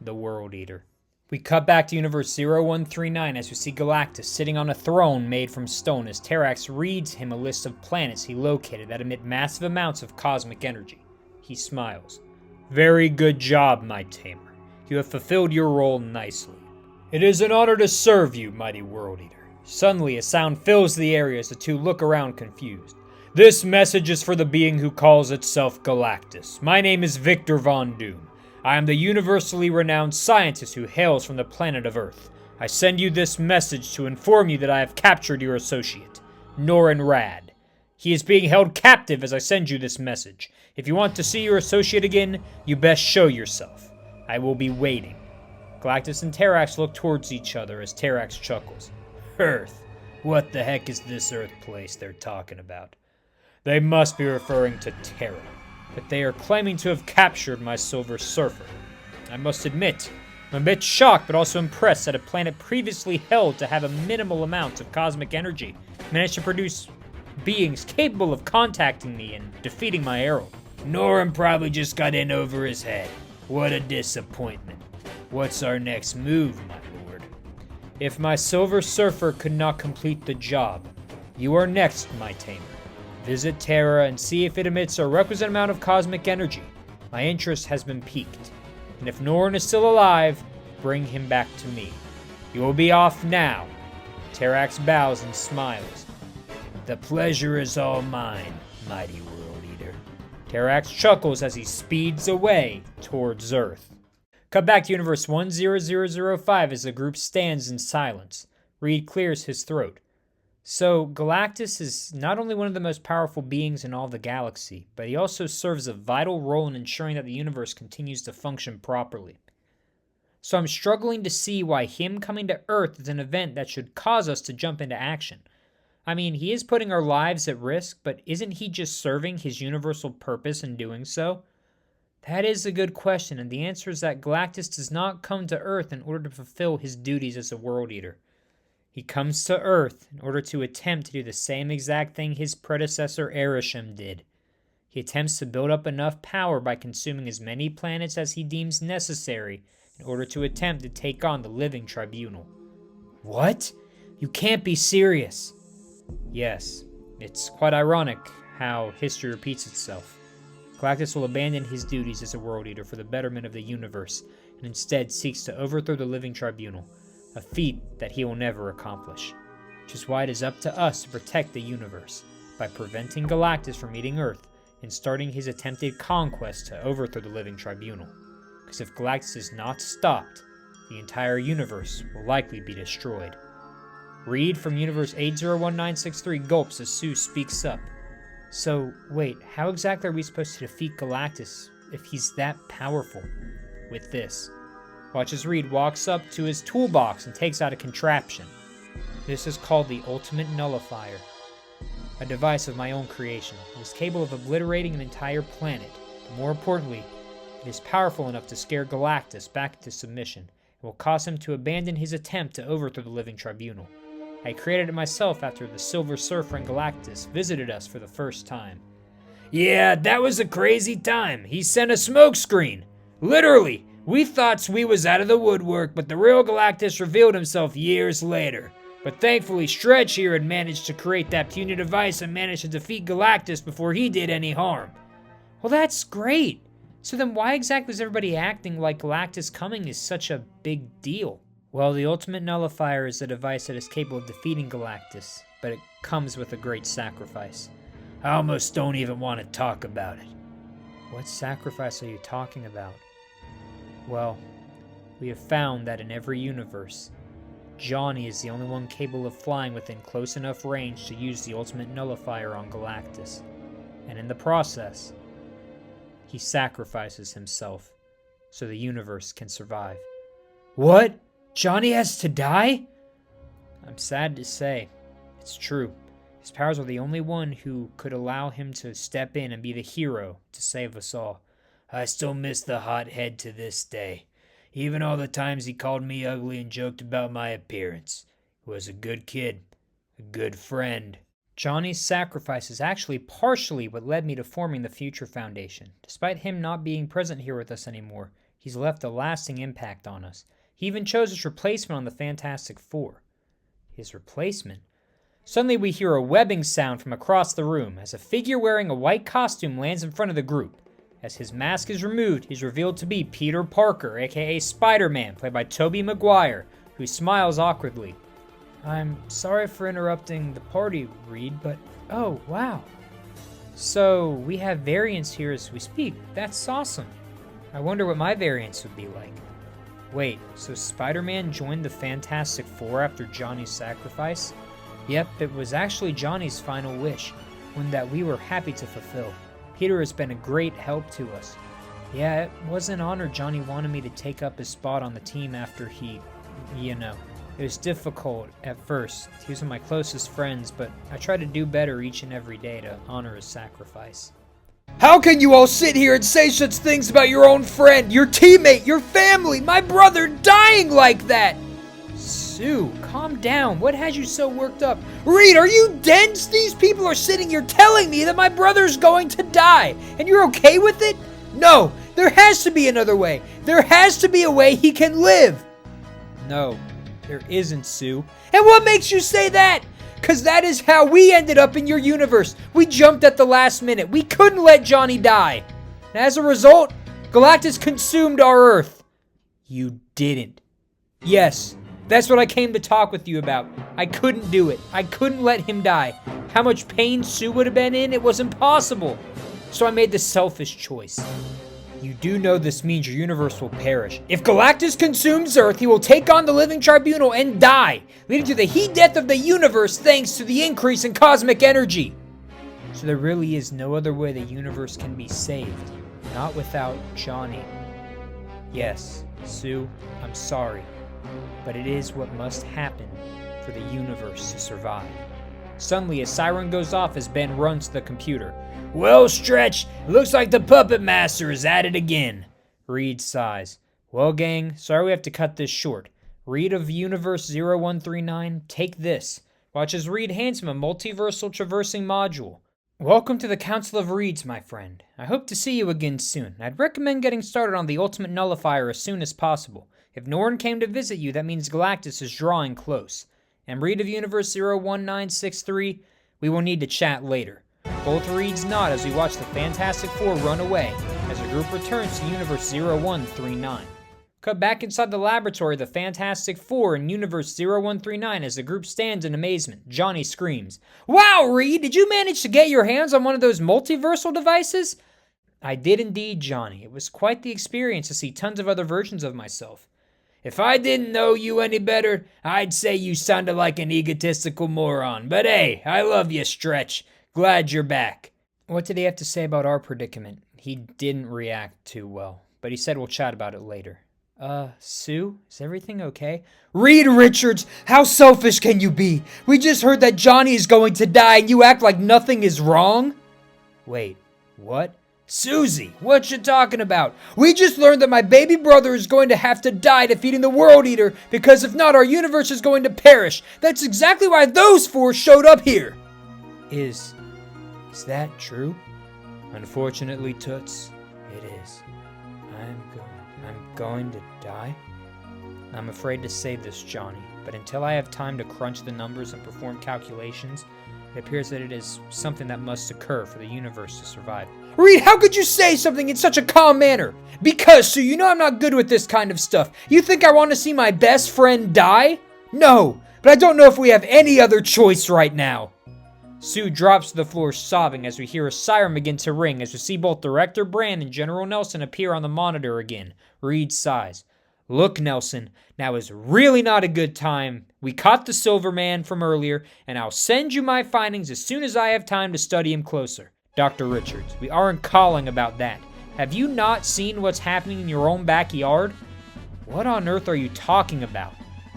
the World Eater. We cut back to Universe 0139 as we see Galactus sitting on a throne made from stone as Terrax reads him a list of planets he located that emit massive amounts of cosmic energy. He smiles. "Very good job, my tamer. You have fulfilled your role nicely. It is an honor to serve you, mighty World Eater." Suddenly, a sound fills the area as the two look around confused. "This message is for the being who calls itself Galactus. My name is Victor Von Doom. I am the universally renowned scientist who hails from the planet of Earth. I send you this message to inform you that I have captured your associate, Norin Rad. He is being held captive as I send you this message. If you want to see your associate again, you best show yourself. I will be waiting." Galactus and Terrax look towards each other as Terrax chuckles. "Earth? What the heck is this Earth place they're talking about? They must be referring to Terra. But they are claiming to have captured my Silver Surfer. I must admit, I'm a bit shocked but also impressed that a planet previously held to have a minimal amount of cosmic energy managed to produce beings capable of contacting me and defeating my herald. Norin probably just got in over his head. What a disappointment. What's our next move, my lord? If my Silver Surfer could not complete the job, you are next, my tamer. Visit Terra and see if it emits a requisite amount of cosmic energy. My interest has been piqued. And if Norin is still alive, bring him back to me. You will be off now." Terrax bows and smiles. "The pleasure is all mine, mighty World Eater." Terrax chuckles as he speeds away towards Earth. Cut back to Universe 10005 as the group stands in silence. Reed clears his throat. So, Galactus is not only one of the most powerful beings in all the galaxy, but he also serves a vital role in ensuring that the universe continues to function properly. So I'm struggling to see why him coming to Earth is an event that should cause us to jump into action. I mean, he is putting our lives at risk, but isn't he just serving his universal purpose in doing so? That is a good question, and the answer is that Galactus does not come to Earth in order to fulfill his duties as a World Eater. He comes to Earth in order to attempt to do the same exact thing his predecessor Arishem did. He attempts to build up enough power by consuming as many planets as he deems necessary in order to attempt to take on the Living Tribunal. What? You can't be serious. Yes, it's quite ironic how history repeats itself. Galactus will abandon his duties as a World Eater for the betterment of the universe and instead seeks to overthrow the Living Tribunal. A feat that he will never accomplish, which is why it is up to us to protect the universe by preventing Galactus from eating Earth and starting his attempted conquest to overthrow the Living Tribunal. Because if Galactus is not stopped, the entire universe will likely be destroyed. Reed from Universe 801963 gulps as Sue speaks up. So, wait, how exactly are we supposed to defeat Galactus if he's that powerful? With this. Watch as Reed walks up to his toolbox and takes out a contraption. This is called the Ultimate Nullifier, a device of my own creation. It is capable of obliterating an entire planet, but more importantly, It is powerful enough to scare Galactus back into submission, and will cause him to abandon his attempt to overthrow the Living Tribunal. I created it myself after the Silver Surfer and Galactus visited us for the first time. Yeah, that was a crazy time. He sent a smokescreen. Literally, we thought we was out of the woodwork, but the real Galactus revealed himself years later. But thankfully, Stretch here had managed to create that puny device and managed to defeat Galactus before he did any harm. Well, that's great. So then why exactly is everybody acting like Galactus coming is such a big deal? Well, the Ultimate Nullifier is a device that is capable of defeating Galactus, but it comes with a great sacrifice. I almost don't even want to talk about it. What sacrifice are you talking about? Well, we have found that in every universe, Johnny is the only one capable of flying within close enough range to use the Ultimate Nullifier on Galactus. And in the process, he sacrifices himself so the universe can survive. What? Johnny has to die? I'm sad to say, it's true. His powers are the only one who could allow him to step in and be the hero to save us all. I still miss the hothead to this day. Even all the times he called me ugly and joked about my appearance. He was a good kid, a good friend. Johnny's sacrifice is actually partially what led me to forming the Future Foundation. Despite him not being present here with us anymore, he's left a lasting impact on us. He even chose his replacement on the Fantastic Four. His replacement? Suddenly we hear a webbing sound from across the room as a figure wearing a white costume lands in front of the group. As his mask is removed, he's revealed to be Peter Parker, aka Spider-Man, played by Tobey Maguire, who smiles awkwardly. I'm sorry for interrupting the party, Reed, but oh, wow. So, we have variants here as we speak. That's awesome. I wonder what my variants would be like. Wait, so Spider-Man joined the Fantastic Four after Johnny's sacrifice? Yep, it was actually Johnny's final wish, one that we were happy to fulfill. Peter has been a great help to us. Yeah, it was an honor Johnny wanted me to take up his spot on the team after he, It was difficult at first. He was one of my closest friends, but I try to do better each and every day to honor his sacrifice. How can you all sit here and say such things about your own friend, your teammate, your family, my brother dying like that? Sue, calm down. What has you so worked up? Reed, are you dense? These people are sitting here telling me that my brother's going to die, and you're okay with it? No, there has to be another way. There has to be a way he can live. No, there isn't, Sue. And what makes you say that? Because that is how we ended up in your universe. We jumped at the last minute. We couldn't let Johnny die. And as a result, Galactus consumed our Earth. You didn't. Yes, that's what I came to talk with you about. I couldn't do it. I couldn't let him die. How much pain Sue would have been in, it was impossible. So I made the selfish choice. You do know this means your universe will perish. If Galactus consumes Earth, he will take on the Living Tribunal and die, leading to the heat death of the universe thanks to the increase in cosmic energy. So there really is no other way the universe can be saved, not without Johnny. Yes, Sue, I'm sorry, but it is what must happen for the universe to survive. Suddenly, a siren goes off as Ben runs to the computer. Well, Stretch, looks like the Puppet Master is at it again. Reed sighs. Well, gang, sorry we have to cut this short. Reed of Universe 0139, take this. Watch as Reed hands him a multiversal traversing module. Welcome to the Council of Reeds, my friend. I hope to see you again soon. I'd recommend getting started on the Ultimate Nullifier as soon as possible. If Norn came to visit you, that means Galactus is drawing close. And Reed of Universe 01963, we will need to chat later. Both Reeds nod as we watch the Fantastic Four run away, as the group returns to Universe 0139. Cut back inside the laboratory of the Fantastic Four in Universe 0139 as the group stands in amazement. Johnny screams, Wow, Reed, did you manage to get your hands on one of those multiversal devices? I did indeed, Johnny. It was quite the experience to see tons of other versions of myself. If I didn't know you any better, I'd say you sounded like an egotistical moron. But hey, I love you, Stretch. Glad you're back. What did he have to say about our predicament? He didn't react too well, but he said we'll chat about it later. Sue, is everything okay? Reed Richards, how selfish can you be? We just heard that Johnny is going to die and you act like nothing is wrong? Wait, what? Susie, what you talking about? We just learned that my baby brother is going to have to die defeating the World Eater because if not, our universe is going to perish. That's exactly why those four showed up here. Is that true? Unfortunately, Toots, it is. I'm going to die? I'm afraid to say this, Johnny, but until I have time to crunch the numbers and perform calculations, it appears that it is something that must occur for the universe to survive. Reed, how could you say something in such a calm manner? Because, Sue, you know I'm not good with this kind of stuff. You think I want to see my best friend die? No, but I don't know if we have any other choice right now. Sue drops to the floor sobbing as we hear a siren begin to ring as we see both Director Brand and General Nelson appear on the monitor again. Reed sighs. Look, Nelson, now is really not a good time. We caught the Silver Man from earlier, and I'll send you my findings as soon as I have time to study him closer. Dr. Richards, we aren't calling about that. Have you not seen what's happening in your own backyard? What on earth are you talking about?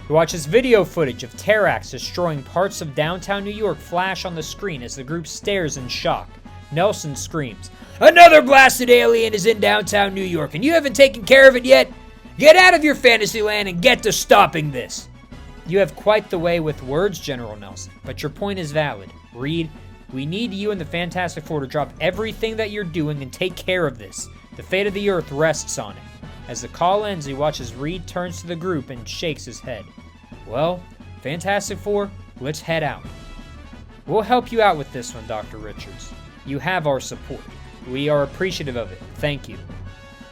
We watch this video footage of Terax destroying parts of downtown New York flash on the screen as the group stares in shock. Nelson screams, "Another blasted alien is in downtown New York, and you haven't taken care of it yet? Get out of your fantasy land and get to stopping this." You have quite the way with words, General Nelson, but your point is valid. Reed, we need you and the Fantastic Four to drop everything that you're doing and take care of this. The fate of the Earth rests on it. As the call ends, he watches Reed turns to the group and shakes his head. Well, Fantastic Four, let's head out. We'll help you out with this one, Dr. Richards. You have our support. We are appreciative of it. Thank you.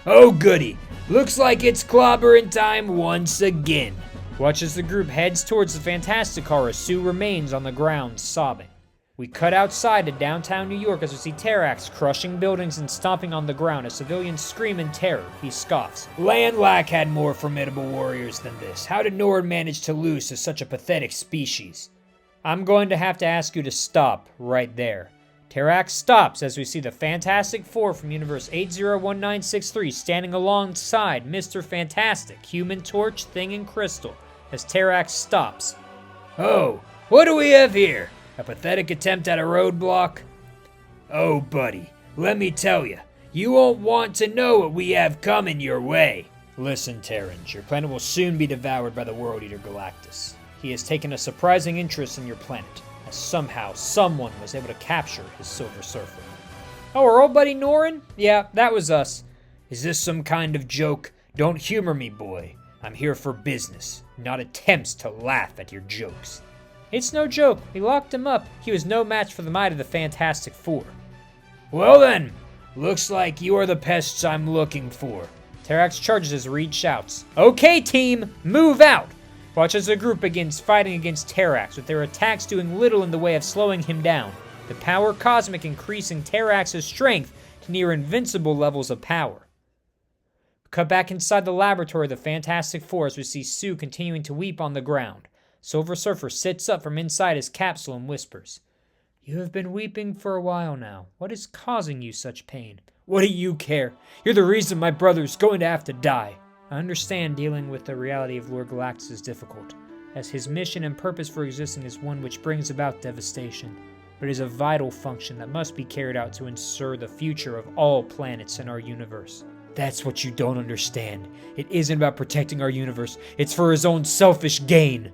Oh, goody. Looks like it's clobbering time once again. Watch as the group heads towards the Fantastic Car as Sue remains on the ground sobbing. We cut outside to downtown New York as we see Terax crushing buildings and stomping on the ground as civilians scream in terror. He scoffs. Landlac had more formidable warriors than this. How did Nord manage to lose to such a pathetic species? I'm going to have to ask you to stop right there. Terax stops as we see the Fantastic Four from Universe 801963 standing alongside Mr. Fantastic, Human Torch, Thing, and Crystal as Terax stops. Oh, what do we have here? A pathetic attempt at a roadblock? Oh, buddy, let me tell you, you won't want to know what we have coming your way. Listen, Terrans, your planet will soon be devoured by the World Eater Galactus. He has taken a surprising interest in your planet, as somehow someone was able to capture his Silver Surfer. Oh, our old buddy Norin? Yeah, that was us. Is this some kind of joke? Don't humor me, boy. I'm here for business, not attempts to laugh at your jokes. It's no joke. We locked him up. He was no match for the might of the Fantastic Four. Well then, looks like you are the pests I'm looking for. Terax charges as Reed shouts, "Okay, team, move out!" Watch as the group begins fighting against Terax, with their attacks doing little in the way of slowing him down. The power cosmic increasing Terax's strength to near invincible levels of power. Cut back inside the laboratory of the Fantastic Four as we see Sue continuing to weep on the ground. Silver Surfer sits up from inside his capsule and whispers, "You have been weeping for a while now. What is causing you such pain?" "What do you care? You're the reason my brother's going to have to die." I understand dealing with the reality of Lord Galactus is difficult, as his mission and purpose for existing is one which brings about devastation. But it is a vital function that must be carried out to ensure the future of all planets in our universe. That's what you don't understand. It isn't about protecting our universe. It's for his own selfish gain.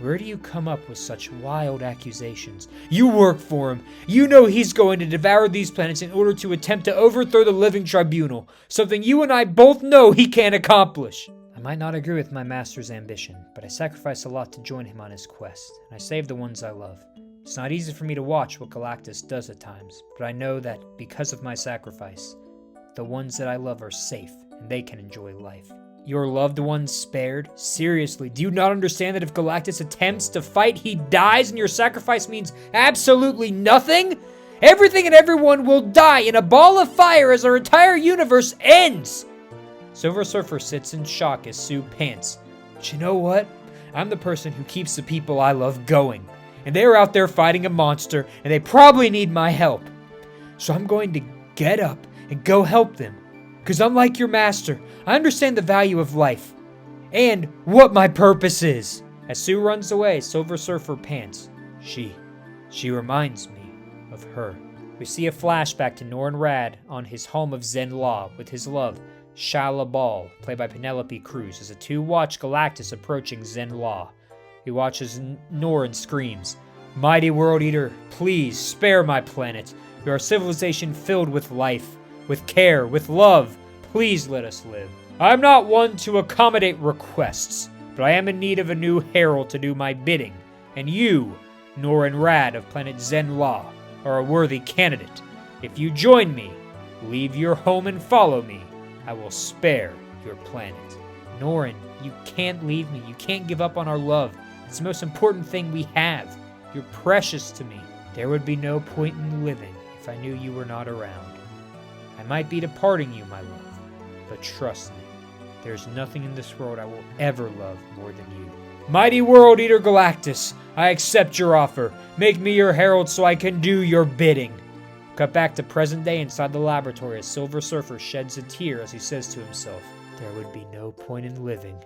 Where do you come up with such wild accusations? You work for him. You know he's going to devour these planets in order to attempt to overthrow the Living Tribunal, something you and I both know he can't accomplish. I might not agree with my master's ambition, but I sacrifice a lot to join him on his quest, and I save the ones I love. It's not easy for me to watch what Galactus does at times, but I know that because of my sacrifice, the ones that I love are safe, and they can enjoy life. Your loved ones spared? Seriously, do you not understand that if Galactus attempts to fight, he dies and your sacrifice means absolutely nothing? Everything and everyone will die in a ball of fire as our entire universe ends! Silver Surfer sits in shock as Sue pants. But you know what? I'm the person who keeps the people I love going. And they're out there fighting a monster, and they probably need my help. So I'm going to get up and go help them. Because unlike your master, I understand the value of life. And what my purpose is. As Sue runs away, Silver Surfer pants. She reminds me of her. We see a flashback to Norrin Rad on his home of Zen Law with his love, Shala Ball, played by Penelope Cruz, as the two watch Galactus approaching Zen Law. He watches Norrin screams, "Mighty World Eater, please spare my planet. We are a civilization filled with life, with care, with love. Please let us live. I am not one to accommodate requests, but I am in need of a new herald to do my bidding, and you, Norrin Rad of planet Zen Law, are a worthy candidate. If you join me, leave your home and follow me, I will spare your planet." Norrin, you can't leave me. You can't give up on our love. It's the most important thing we have. You're precious to me. There would be no point in living if I knew you were not around. I might be departing you, my love, but trust me, there's nothing in this world I will ever love more than you. Mighty World Eater Galactus, I accept your offer. Make me your herald so I can do your bidding. Cut back to present day inside the laboratory as Silver Surfer sheds a tear as he says to himself, "There would be no point in living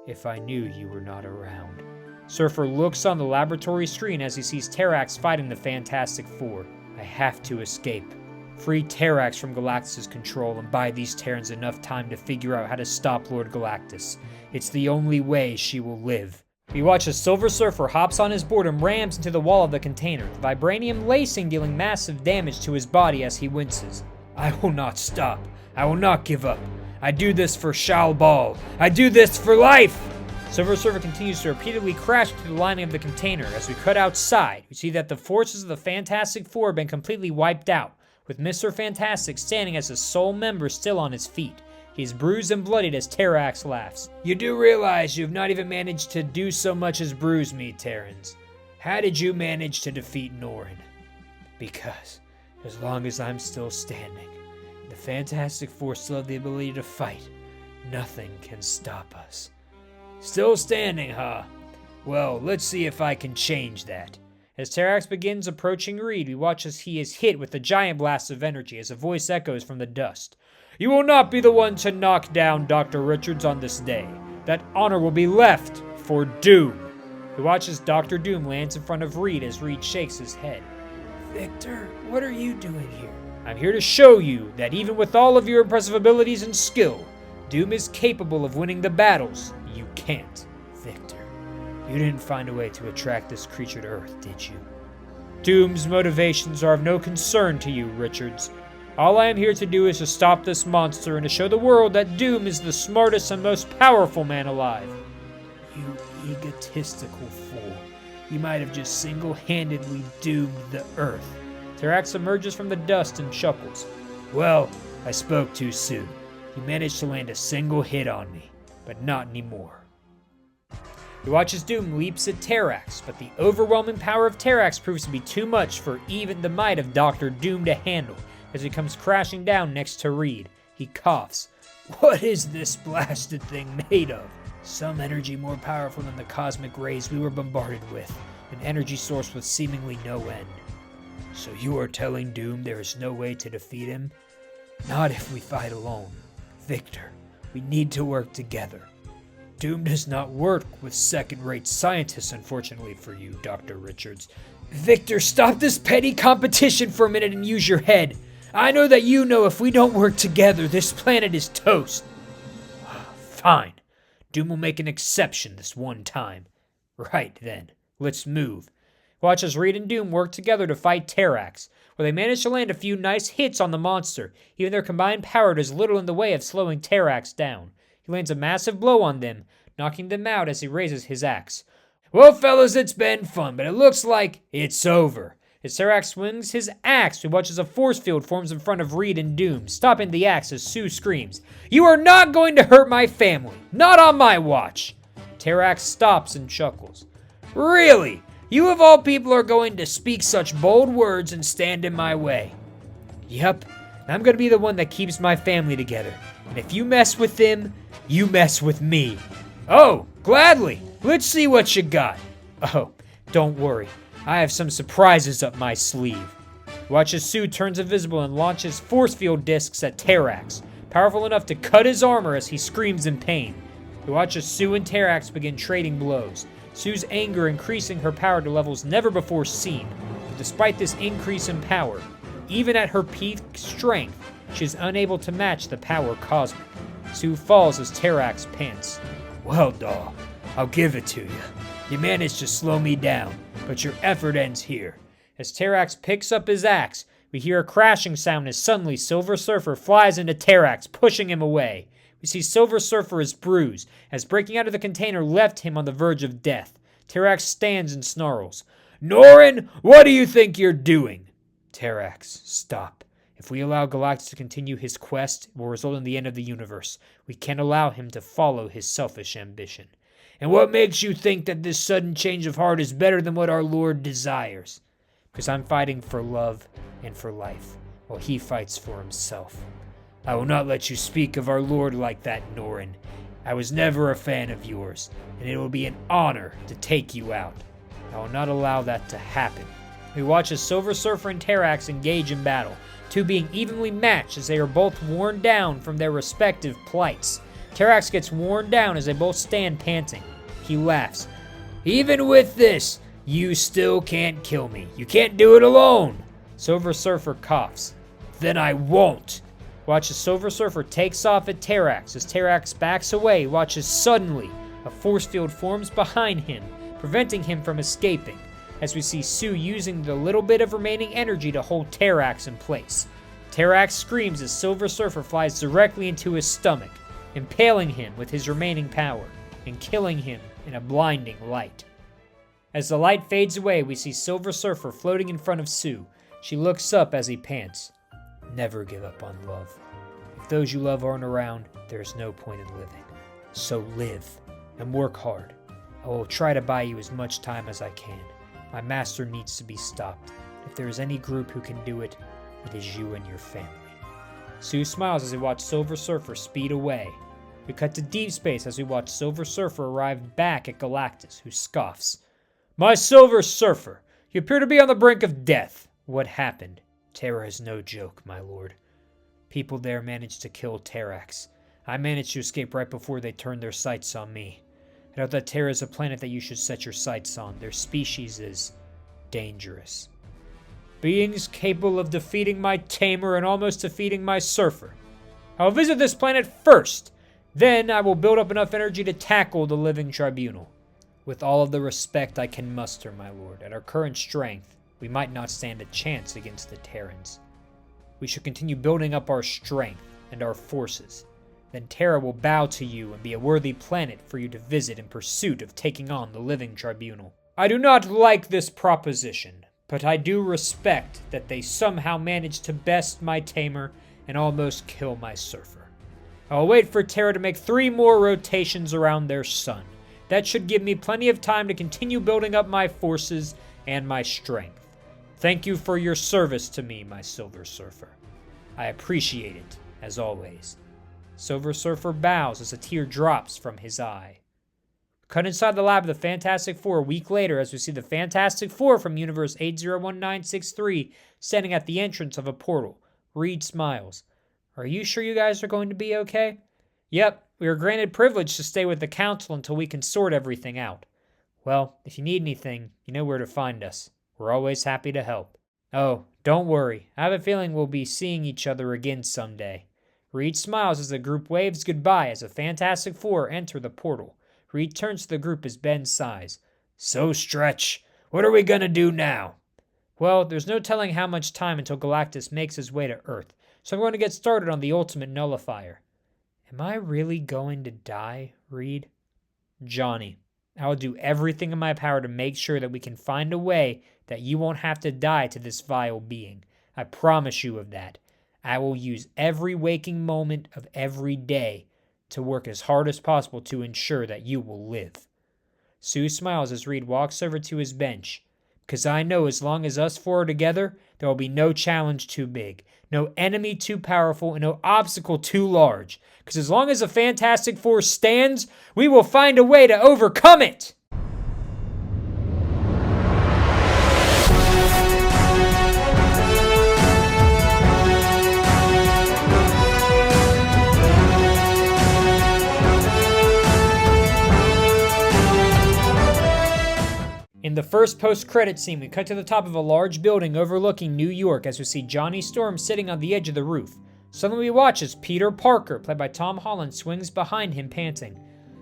if I knew you were not around." Surfer looks on the laboratory screen as he sees Terrax fighting the Fantastic Four. I have to escape. Free Terrax from Galactus' control and buy these Terrans enough time to figure out how to stop Lord Galactus. It's the only way she will live. We watch as Silver Surfer hops on his board and rams into the wall of the container, the vibranium lacing dealing massive damage to his body as he winces. I will not stop. I will not give up. I do this for Shal Ball. I do this for life! Silver Surfer continues to repeatedly crash through the lining of the container. As we cut outside, we see that the forces of the Fantastic Four have been completely wiped out, with Mr. Fantastic standing as a sole member still on his feet. He's bruised and bloodied as Terrax laughs. You do realize you've not even managed to do so much as bruise me, Terrans. How did you manage to defeat Norrin? Because, as long as I'm still standing, the Fantastic Four still have the ability to fight. Nothing can stop us. Still standing, huh? Well, let's see if I can change that. As Terrax begins approaching Reed, we watch as he is hit with a giant blast of energy as a voice echoes from the dust. You will not be the one to knock down Dr. Richards on this day. That honor will be left for Doom. We watch as Dr. Doom lands in front of Reed as Reed shakes his head. Victor, what are you doing here? I'm here to show you that even with all of your impressive abilities and skill, Doom is capable of winning the battles. You can't, Victor. You didn't find a way to attract this creature to Earth, did you? Doom's motivations are of no concern to you, Richards. All I am here to do is to stop this monster and to show the world that Doom is the smartest and most powerful man alive. You egotistical fool. You might have just single-handedly doomed the Earth. Terrax emerges from the dust and chuckles. Well, I spoke too soon. You managed to land a single hit on me, but not anymore. He watches Doom leaps at Terrax, but the overwhelming power of Terrax proves to be too much for even the might of Dr. Doom to handle as he comes crashing down next to Reed. He coughs. What is this blasted thing made of? Some energy more powerful than the cosmic rays we were bombarded with, an energy source with seemingly no end. So you are telling Doom there is no way to defeat him? Not if we fight alone. Victor, we need to work together. Doom does not work with second-rate scientists, unfortunately for you, Dr. Richards. Victor, stop this petty competition for a minute and use your head. I know that you know if we don't work together, this planet is toast. Fine. Doom will make an exception this one time. Right then, let's move. Watch as Reed and Doom work together to fight Terrax, where they manage to land a few nice hits on the monster. Even their combined power does little in the way of slowing Terrax down. He lands a massive blow on them, knocking them out as he raises his axe. Well, fellas, it's been fun, but it looks like it's over. As Terrax swings his axe, we watch as a force field forms in front of Reed and Doom, stopping the axe as Sue screams, You are not going to hurt my family! Not on my watch! Terrax stops and chuckles. Really? You of all people are going to speak such bold words and stand in my way? Yep, I'm going to be the one that keeps my family together. And if you mess with them, you mess with me. Oh, gladly. Let's see what you got. Oh, don't worry. I have some surprises up my sleeve. Watch as Sue turns invisible and launches force field discs at Terrax, powerful enough to cut his armor as he screams in pain. We watch as Sue and Terrax begin trading blows, Sue's anger increasing her power to levels never before seen. But despite this increase in power, even at her peak strength, she is unable to match the power cosmic. Sue falls as Terrax pants. Well, doll, I'll give it to you. You managed to slow me down, but your effort ends here. As Terrax picks up his axe, we hear a crashing sound as suddenly Silver Surfer flies into Terrax, pushing him away. We see Silver Surfer is bruised, as breaking out of the container left him on the verge of death. Terrax stands and snarls. Norrin, what do you think you're doing? Terrax, stop. If we allow Galactus to continue his quest, it will result in the end of the universe. We can't allow him to follow his selfish ambition. And what makes you think that this sudden change of heart is better than what our Lord desires? Because I'm fighting for love and for life, while he fights for himself. I will not let you speak of our Lord like that, Norrin. I was never a fan of yours, and it will be an honor to take you out. I will not allow that to happen. We watch as Silver Surfer and Terrax engage in battle, two being evenly matched as they are both worn down from their respective plights. Terrax gets worn down as they both stand panting. He laughs. Even with this, you still can't kill me. You can't do it alone. Silver Surfer coughs. Then I won't. Watch as Silver Surfer takes off at Terrax. As Terrax backs away, watch as suddenly a force field forms behind him, preventing him from escaping, as we see Sue using the little bit of remaining energy to hold Terrax in place. Terrax screams as Silver Surfer flies directly into his stomach, impaling him with his remaining power, and killing him in a blinding light. As the light fades away, we see Silver Surfer floating in front of Sue. She looks up as he pants. Never give up on love. If those you love aren't around, there is no point in living. So live, and work hard. I will try to buy you as much time as I can. My master needs to be stopped. If there is any group who can do it, it is you and your family. Sue smiles as we watch Silver Surfer speed away. We cut to deep space as we watch Silver Surfer arrive back at Galactus, who scoffs. My Silver Surfer, you appear to be on the brink of death. What happened? Terra is no joke, my lord. People there managed to kill Terrax. I managed to escape right before they turned their sights on me. I doubt that Terra is a planet that you should set your sights on. Their species is dangerous. Beings capable of defeating my tamer and almost defeating my surfer. I will visit this planet first. Then I will build up enough energy to tackle the living tribunal. With all of the respect I can muster, my lord, at our current strength, we might not stand a chance against the Terrans. We should continue building up our strength and our forces. Then Terra will bow to you and be a worthy planet for you to visit in pursuit of taking on the living tribunal. I do not like this proposition, but I do respect that they somehow managed to best my tamer and almost kill my surfer. I will wait for Terra to make 3 more rotations around their sun. That should give me plenty of time to continue building up my forces and my strength. Thank you for your service to me, my Silver Surfer. I appreciate it, as always. Silver Surfer bows as a tear drops from his eye. Cut inside the lab of the Fantastic Four a week later as we see the Fantastic Four from Universe 801963 standing at the entrance of a portal. Reed smiles. Are you sure you guys are going to be okay? Yep, we are granted privilege to stay with the Council until we can sort everything out. Well, if you need anything, you know where to find us. We're always happy to help. Oh, don't worry. I have a feeling we'll be seeing each other again someday. Reed smiles as the group waves goodbye as the Fantastic Four enter the portal. Reed turns to the group as Ben sighs. So, Stretch, what are we gonna do now? Well, there's no telling how much time until Galactus makes his way to Earth, so I'm going to get started on the ultimate nullifier. Am I really going to die, Reed? Johnny, I will do everything in my power to make sure that we can find a way that you won't have to die to this vile being. I promise you of that. I will use every waking moment of every day to work as hard as possible to ensure that you will live. Sue smiles as Reed walks over to his bench. Because I know as long as us 4 are together, there will be no challenge too big, no enemy too powerful, and no obstacle too large. Because as long as the Fantastic Four stands, we will find a way to overcome it! In the first post-credit scene, we cut to the top of a large building overlooking New York as we see Johnny Storm sitting on the edge of the roof. Suddenly we watch as Peter Parker, played by Tom Holland, swings behind him panting.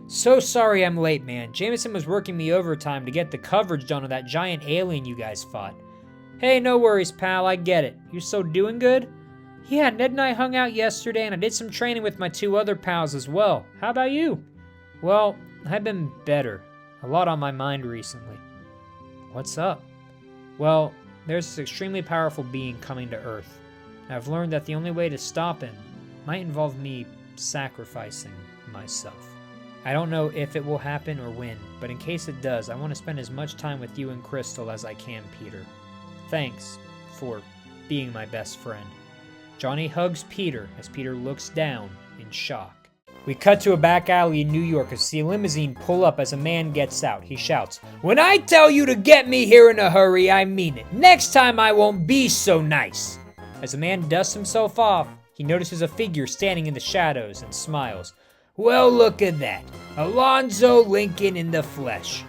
"So sorry I'm late, man. Jameson was working me overtime to get the coverage done on that giant alien you guys fought." "Hey, no worries, pal, I get it. You so doing good?" "Yeah, Ned and I hung out yesterday and I did some training with my 2 other pals as well. How about you?" "Well, I've been better. A lot on my mind recently." "What's up?" "Well, there's this extremely powerful being coming to Earth. I've learned that the only way to stop him might involve me sacrificing myself. I don't know if it will happen or when, but in case it does, I want to spend as much time with you and Crystal as I can, Peter. Thanks for being my best friend." Johnny hugs Peter as Peter looks down in shock. We cut to a back alley in New York as we see a limousine pull up as a man gets out. He shouts, "When I tell you to get me here in a hurry, I mean it. Next time I won't be so nice." As the man dusts himself off, he notices a figure standing in the shadows and smiles. "Well, look at that. Alonzo Lincoln in the flesh."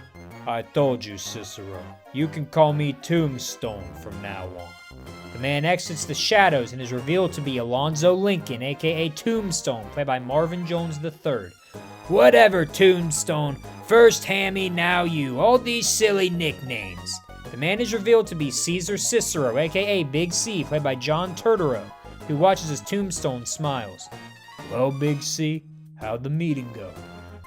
"I told you, Cicero. You can call me Tombstone from now on." The man exits the shadows and is revealed to be Alonzo Lincoln, aka Tombstone, played by Marvin Jones III. "Whatever, Tombstone. First Hammy, now you. All these silly nicknames." The man is revealed to be Caesar Cicero, aka Big C, played by John Turturro, who watches as Tombstone smiles. "Well, Big C, how'd the meeting go?"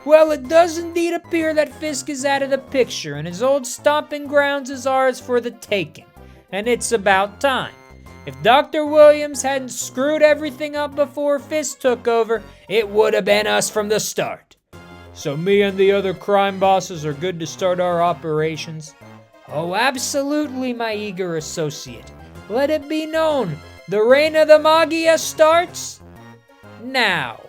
"Well, it does indeed appear that Fisk is out of the picture, and his old stomping grounds is ours for the taking. And it's about time. If Dr. Williams hadn't screwed everything up before Fisk took over, it would have been us from the start." "So me and the other crime bosses are good to start our operations?" "Oh, absolutely, my eager associate. Let it be known, the reign of the Magia starts now."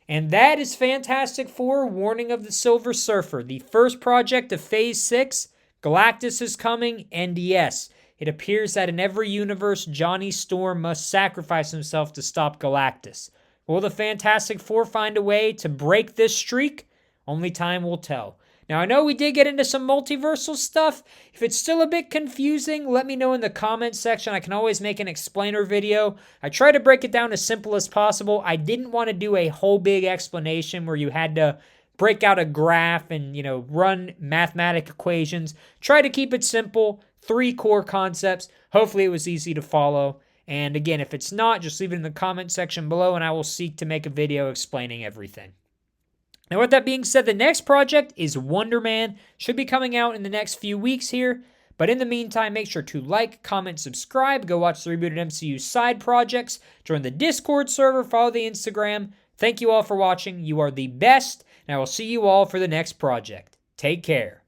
And that is Fantastic Four: Warning of the Silver Surfer, the first project of Phase 6. Galactus is coming, and yes, it appears that in every universe, Johnny Storm must sacrifice himself to stop Galactus. Will the Fantastic Four find a way to break this streak? Only time will tell. Now, I know we did get into some multiversal stuff. If it's still a bit confusing, let me know in the comments section. I can always make an explainer video. I try to break it down as simple as possible. I didn't want to do a whole big explanation where you had to break out a graph and, run mathematic equations. Try to keep it simple. 3 core concepts. Hopefully it was easy to follow. And again, if it's not, just leave it in the comment section below and I will seek to make a video explaining everything. Now, with that being said, the next project is Wonder Man. Should be coming out in the next few weeks here. But in the meantime, make sure to like, comment, subscribe, go watch the Rebooted MCU side projects, join the Discord server, follow the Instagram. Thank you all for watching. You are the best, and I will see you all for the next project. Take care.